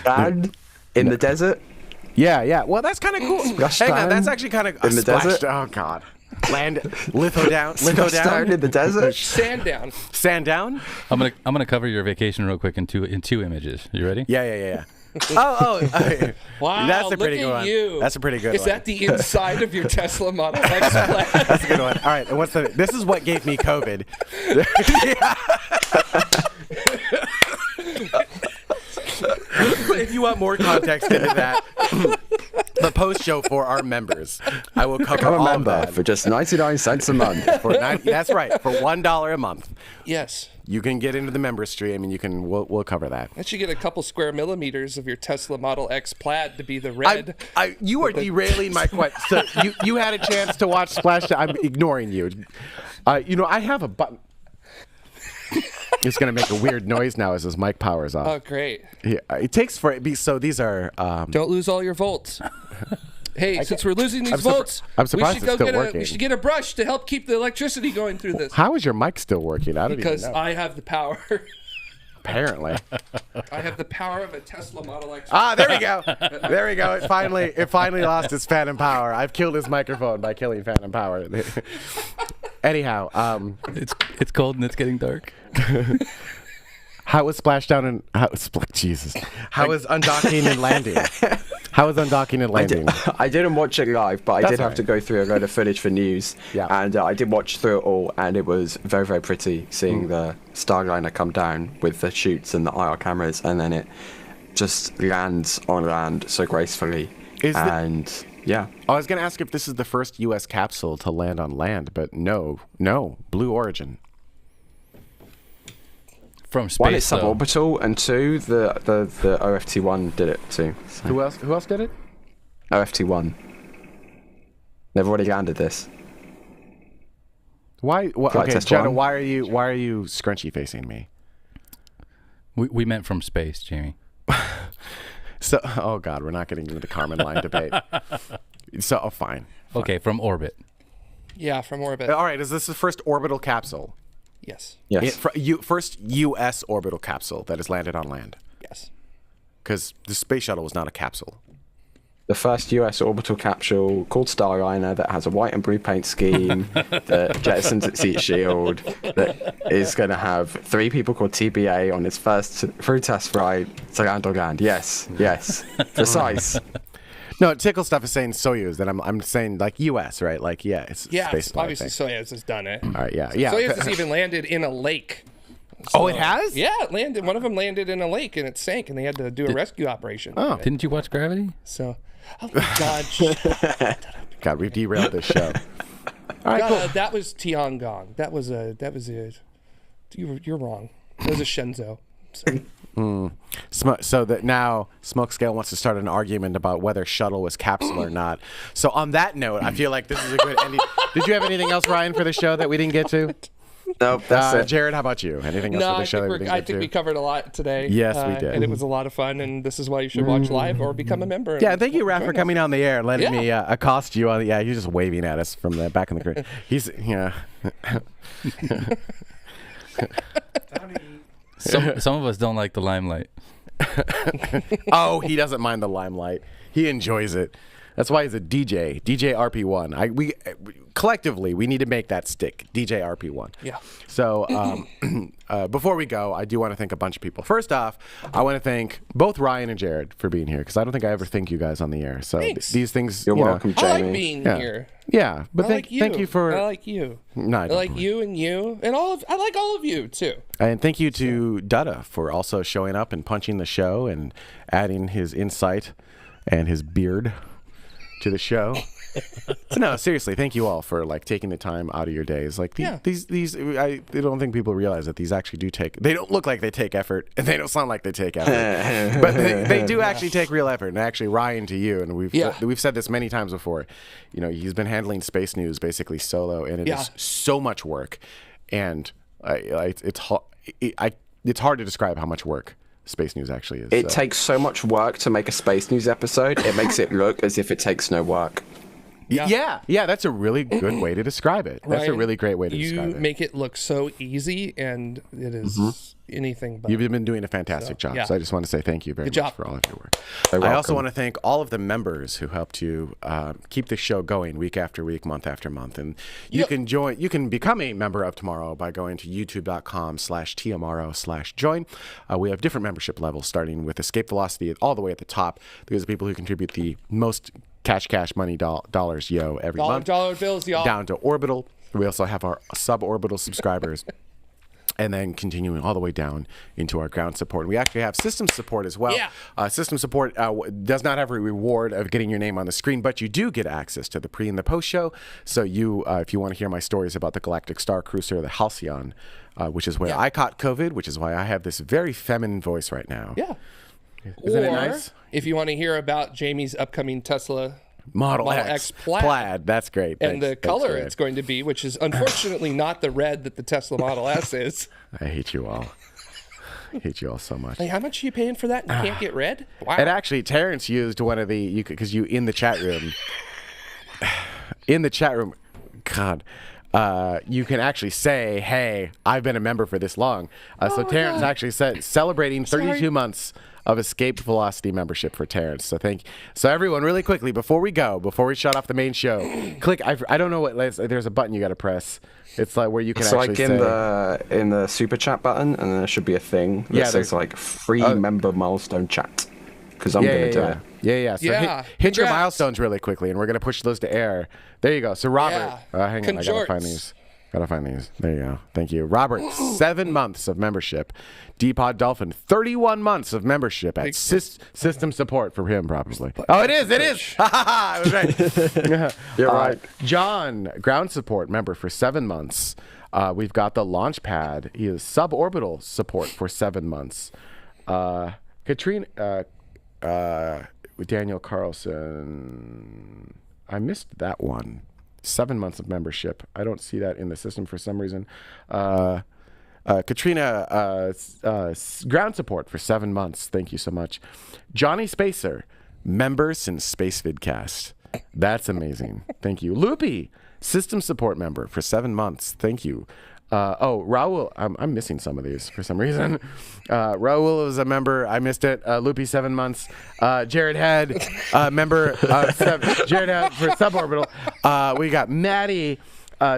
And in the desert. Yeah. Well, that's kind of cool. Hang on, that's actually kind of in the desert. Oh God. Land litho down in the desert. Sand down. Sand down. I'm gonna cover your vacation real quick in two images. You ready? Yeah. Oh, Wow, that's a pretty look good at one. you. That's a pretty good Is one. that the inside of your Tesla Model X Plaid? That's a good one. All right, and this is what gave me COVID. If you want more context into that, the post show for our members, I will cover Become a all member of that. for just 99 cents a month. That's right, for $1 a month. Yes. You can get into the member stream, and we'll cover that. That should get a couple square millimeters of your Tesla Model X Plaid to be the red. You are derailing my question. So you had a chance to watch Splashdown. I'm ignoring you. I have a button. It's gonna make a weird noise now as his mic powers off. Oh, great. Yeah, it takes for it. So these are. Don't lose all your volts. Hey, since we're losing these volts, I'm surprised we it's still working. we should get a brush to help keep the electricity going through this. How is your mic still working? I don't Because even know. I have the power. Apparently. I have the power of a Tesla Model X. There we go. There we go. It finally lost its phantom power. I've killed his microphone by killing phantom power. Anyhow, it's cold and it's getting dark. how was Splashdown and Jesus? How was Undocking and Landing? How was Undocking and Landing? I didn't watch it live, but I That's did have right. to go through a load of footage for news. Yeah. And I did watch through it all, and it was very, very pretty seeing the Starliner come down with the chutes and the IR cameras, and then it just lands on land so gracefully. Yeah. I was going to ask if this is the first U.S. capsule to land on land, but no, Blue Origin. From space. One, it's though. suborbital, and two, the OFT-1 did it too. So. Who else did it? OFT-1. They've already landed this. Why? Flight Okay, test Jenna, one. why are you scrunchy facing me? We meant from space, Jamie. So, oh God, we're not getting into the Carmen line debate. So, fine. Okay, from orbit. Yeah, from orbit. All right, is this the first orbital capsule? Yes. Yes. First U.S. orbital capsule that has landed on land? Yes. Because the space shuttle was not a capsule. The first US orbital capsule called Starliner that has a white and blue paint scheme that jettisons its heat shield, that is going to have 3 people called TBA on its first through test flight to land on land. Yes. Precise. No, Tickle Stuff is saying Soyuz, and I'm saying like U.S., right? Like, yeah, it's Yeah, space flight obviously thing. Soyuz has done it. All right, yeah. Soyuz has even landed in a lake. Oh, it has? Yeah, it landed. One of them landed in a lake and it sank, and they had to do a rescue operation. Oh. Didn't you watch Gravity? So, oh my God, God, we've derailed this show. All right, cool. that was Tiangong. That was a. You're wrong. That was a Shenzhou. So that now Smokescale wants to start an argument about whether Shuttle was capsule or not. So on that note, I feel like this is a good ending. Did you have anything else, Ryan, for the show that we didn't get to? Nope, that's it. Jared, how about you? Anything else No, for the show? I think we covered a lot today. Yes, we did. And it was a lot of fun, and this is why you should watch live or become a member. Yeah, thank you, Raph, for coming on the air and letting Yeah. me accost you on the. Yeah, you're just waving at us from the back in the crate. He's Some of us don't like the limelight. Oh, he doesn't mind the limelight. He enjoys it. That's why he's a DJ RP1. We collectively we need to make that stick. DJ RP1. Yeah. So before we go, I do want to thank a bunch of people. First off, I want to thank both Ryan and Jared for being here because I don't think I ever thank you guys on the air. So Thanks. these things. You're you know, welcome, I Jamie. like being Yeah. here. Yeah, but I like you. thank you for. I like you. No, I I don't like believe- you and you and I like all of you too. And thank you to Duta for also showing up and punching the show and adding his insight and his beard to the show. No, seriously, thank you all for like taking the time out of your days. Like these I don't think people realize that these actually do take. They don't look like they take effort, and they don't sound like they take effort, but they do actually take real effort. And actually, Ryan, to you, and we've said this many times before. You know, he's been handling space news basically solo, and it is so much work, and it's hard to describe how much work space news actually is. It takes so much work to make a space news episode. It makes it look as if it takes no work. Yeah, that's a really good way to describe it. That's a Ryan, really great way to describe it. You make it look so easy, and it is anything but. You've been doing a fantastic job. yeah. So I just want to say thank you very much job. for all of your work. You're I also welcome. want to thank all of the members who helped you keep the show going week after week, month after month. And you can join. You can become a member of Tomorrow by going to youtube.com/TMRO/join. We have different membership levels, starting with Escape Velocity all the way at the top. These are people who contribute the most cash money dollars every month. Dollar bills, y'all. Down to Orbital. We also have our suborbital subscribers. And then continuing all the way down into our ground support. We actually have system support as well. Yeah. System support does not have a reward of getting your name on the screen, but you do get access to the pre and the post show. So you, if you want to hear my stories about the Galactic Star Cruiser, the Halcyon, which is where I caught COVID, which is why I have this very feminine voice right now. Yeah. Isn't it nice? If you want to hear about Jamie's upcoming Tesla Model X plaid. That's great. and the color Jared. it's going to be, which is unfortunately not the red that the Tesla Model S is. I hate you all. I hate you all so much. Like, how much are you paying for that? And you can't get red? Wow. And actually, Terrence used one of the because you in the chat room. God. You can actually say, "Hey, I've been a member for this long." So Terrence actually said, celebrating 32 months of Escape Velocity membership for Terrence. So So everyone, really quickly before we shut off the main show, click. I don't know what. There's a button you got to press. It's like where you can So actually like in the super chat button, and then there should be a thing that says like free member milestone chat. Because I'm gonna do it. Yeah. So Yeah, hit your congrats. milestones really quickly, and we're gonna push those to air. There you go. So Robert, hang on, I gotta find these. There you go. Thank you, Robert. 7 months of membership. Dpod Dolphin, 31 months of membership at system support for him, probably. Oh, it is. I was right. You're right. John, ground support member for 7 months. We've got the launch pad. He is suborbital support for 7 months. Katrina, Daniel Carlson. I missed that one. 7 months of membership. I don't see that in the system for some reason. Katrina, ground support for 7 months. Thank you so much. Johnny Spacer, member since SpaceVidcast. That's amazing. Thank you. Loopy, system support member for 7 months. Thank you. Raul, I'm missing some of these for some reason. Raul is a member. I missed it. Loopy, 7 months. Jared Head, member. Jared Head for suborbital. We got Maddie,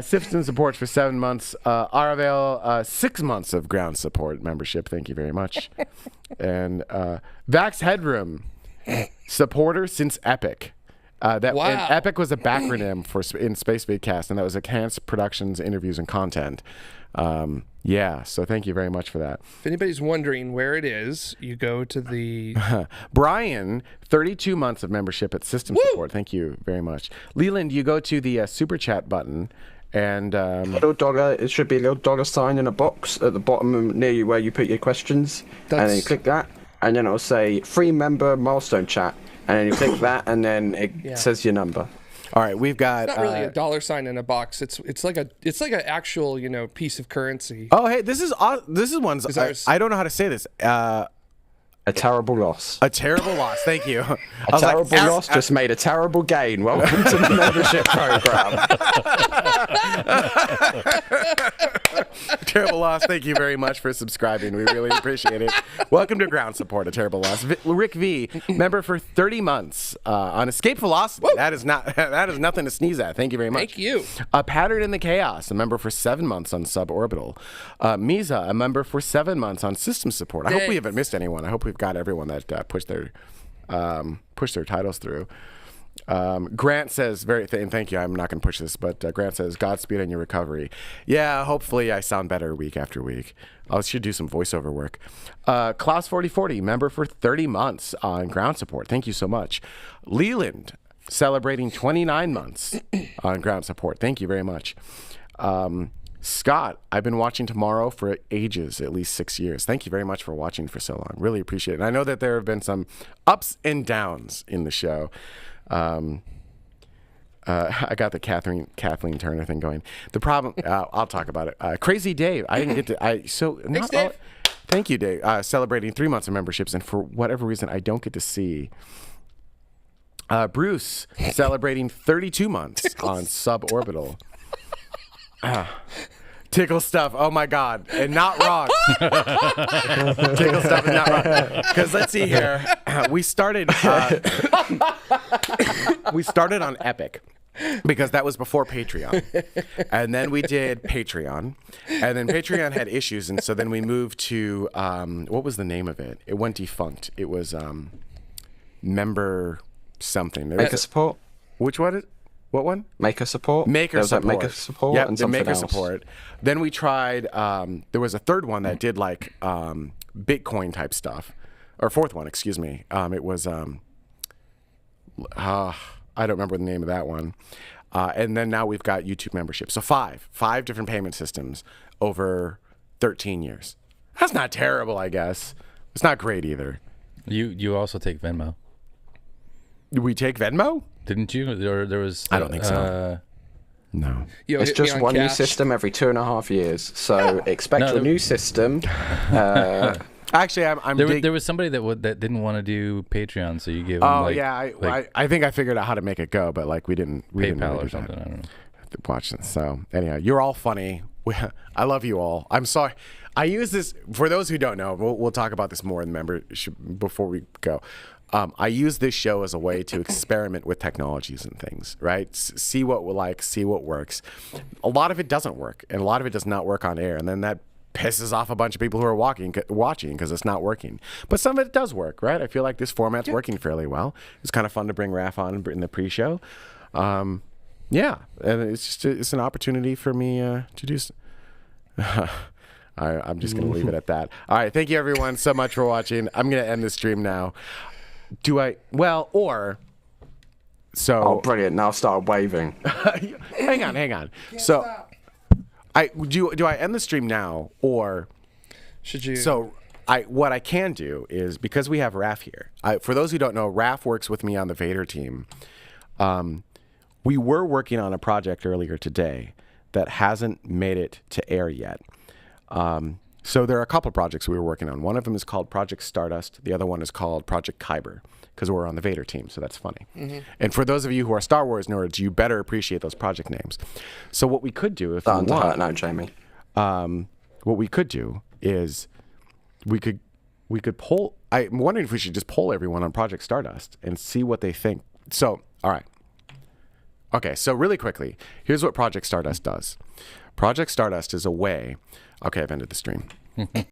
system support for 7 months. Aravel, 6 months of ground support membership. Thank you very much. And Vax Headroom, supporter since Epic. And Epic was a backronym for in Space Vidcast, and that was Enhanced Productions, Interviews, and Content. So thank you very much for that. If anybody's wondering where it is, you go to the... Brian, 32 months of membership at System Support. Thank you very much. Leland, you go to the Super Chat button, and... little dollar, it should be a little dollar sign in a box at the bottom near you where you put your questions. And then you click that, and then it'll say free member milestone chat. And then you click that, and then it says your number. All right, we've got. It's not really a dollar sign in a box. It's like an actual piece of currency. Oh, hey, this is one's. I don't know how to say this. A terrible loss. A terrible loss. Thank you. A terrible loss just made a terrible gain. Welcome to the membership program. Terrible loss. Thank you very much for subscribing. We really appreciate it. Welcome to Ground Support, a terrible loss. Rick V, member for 30 months on Escape Velocity. Woo! That is nothing to sneeze at. Thank you very much. Thank you. Pattern in the Chaos, a member for 7 months on Suborbital. Misa, a member for 7 months on System Support. I hope we haven't missed anyone. I hope we've got everyone that pushed their titles through. Grant says, and thank you, I'm not going to push this, but Grant says, Godspeed on your recovery. Yeah, hopefully I sound better week after week. I should do some voiceover work. Klaus 4040, member for 30 months on Ground Support. Thank you so much. Leland, celebrating 29 months on Ground Support. Thank you very much. Scott, I've been watching TMRO for ages, at least 6 years. Thank you very much for watching for so long. Really appreciate it. And I know that there have been some ups and downs in the show. I got the Kathleen Turner thing going. The problem, I'll talk about it. Crazy Dave, I didn't get to. Thanks, Dave. Thank you, Dave. Celebrating 3 months of memberships, and for whatever reason, I don't get to see. Bruce, celebrating 32 months on Suborbital. Tickle stuff. Oh my God, and not wrong. Tickle stuff is not wrong. Because let's see here, we started on Epic because that was before Patreon, and then we did Patreon, and then Patreon had issues, and so then we moved to what was the name of it? It went defunct. It was member something. Maker Support. Which one? What one? Maker Support. Maker Support. Maker Support. Yep, and the something Maker else. Support. Then we tried. There was a third one that did like Bitcoin type stuff, or fourth one, excuse me. It was I don't remember the name of that one. And then now we've got YouTube membership. So five different payment systems over 13 years. That's not terrible, I guess. It's not great either. You also take Venmo. We take Venmo? Didn't you? There was. I don't think so. No. Yo, It's hit me just on one new cash. system every 2.5 years. So expect a new system. Actually, I'm There was somebody that didn't want to do Patreon, so you gave them I think I figured out how to make it go, but like we didn't really PayPal do or something. that. I don't know. Watch this. So anyhow, you're all funny. I love you all. I'm sorry. I use this for those who don't know. We'll talk about this more in the membership before we go. I use this show as a way to experiment with technologies and things, right? See what we like, see what works. A lot of it doesn't work, and a lot of it does not work on air, and then that pisses off a bunch of people who are watching because it's not working. But some of it does work, right? I feel like this format's working fairly well. It's kind of fun to bring Raph on in the pre-show. Yeah, and it's an opportunity for me to do. I'm just going to leave it at that. All right, thank you everyone so much for watching. I'm going to end the stream now. Oh, brilliant. Now start waving. Hang on. So, do I end the stream now, or Should you? So, what I can do is, because we have Raph here. For those who don't know, Raph works with me on the Vader team. We were working on a project earlier today that hasn't made it to air yet. So there are a couple of projects we were working on. One of them is called Project Stardust. The other one is called Project Kyber, because we're on the Vader team, so that's funny. Mm-hmm. And for those of you who are Star Wars nerds, you better appreciate those project names. So what we could do, if you want, now, Jamie. what we could do is we could poll. I'm wondering if we should just poll everyone on Project Stardust and see what they think. So, all right. Okay, so really quickly, here's what Project Stardust does. Project Stardust is a way. Okay, I've ended the stream.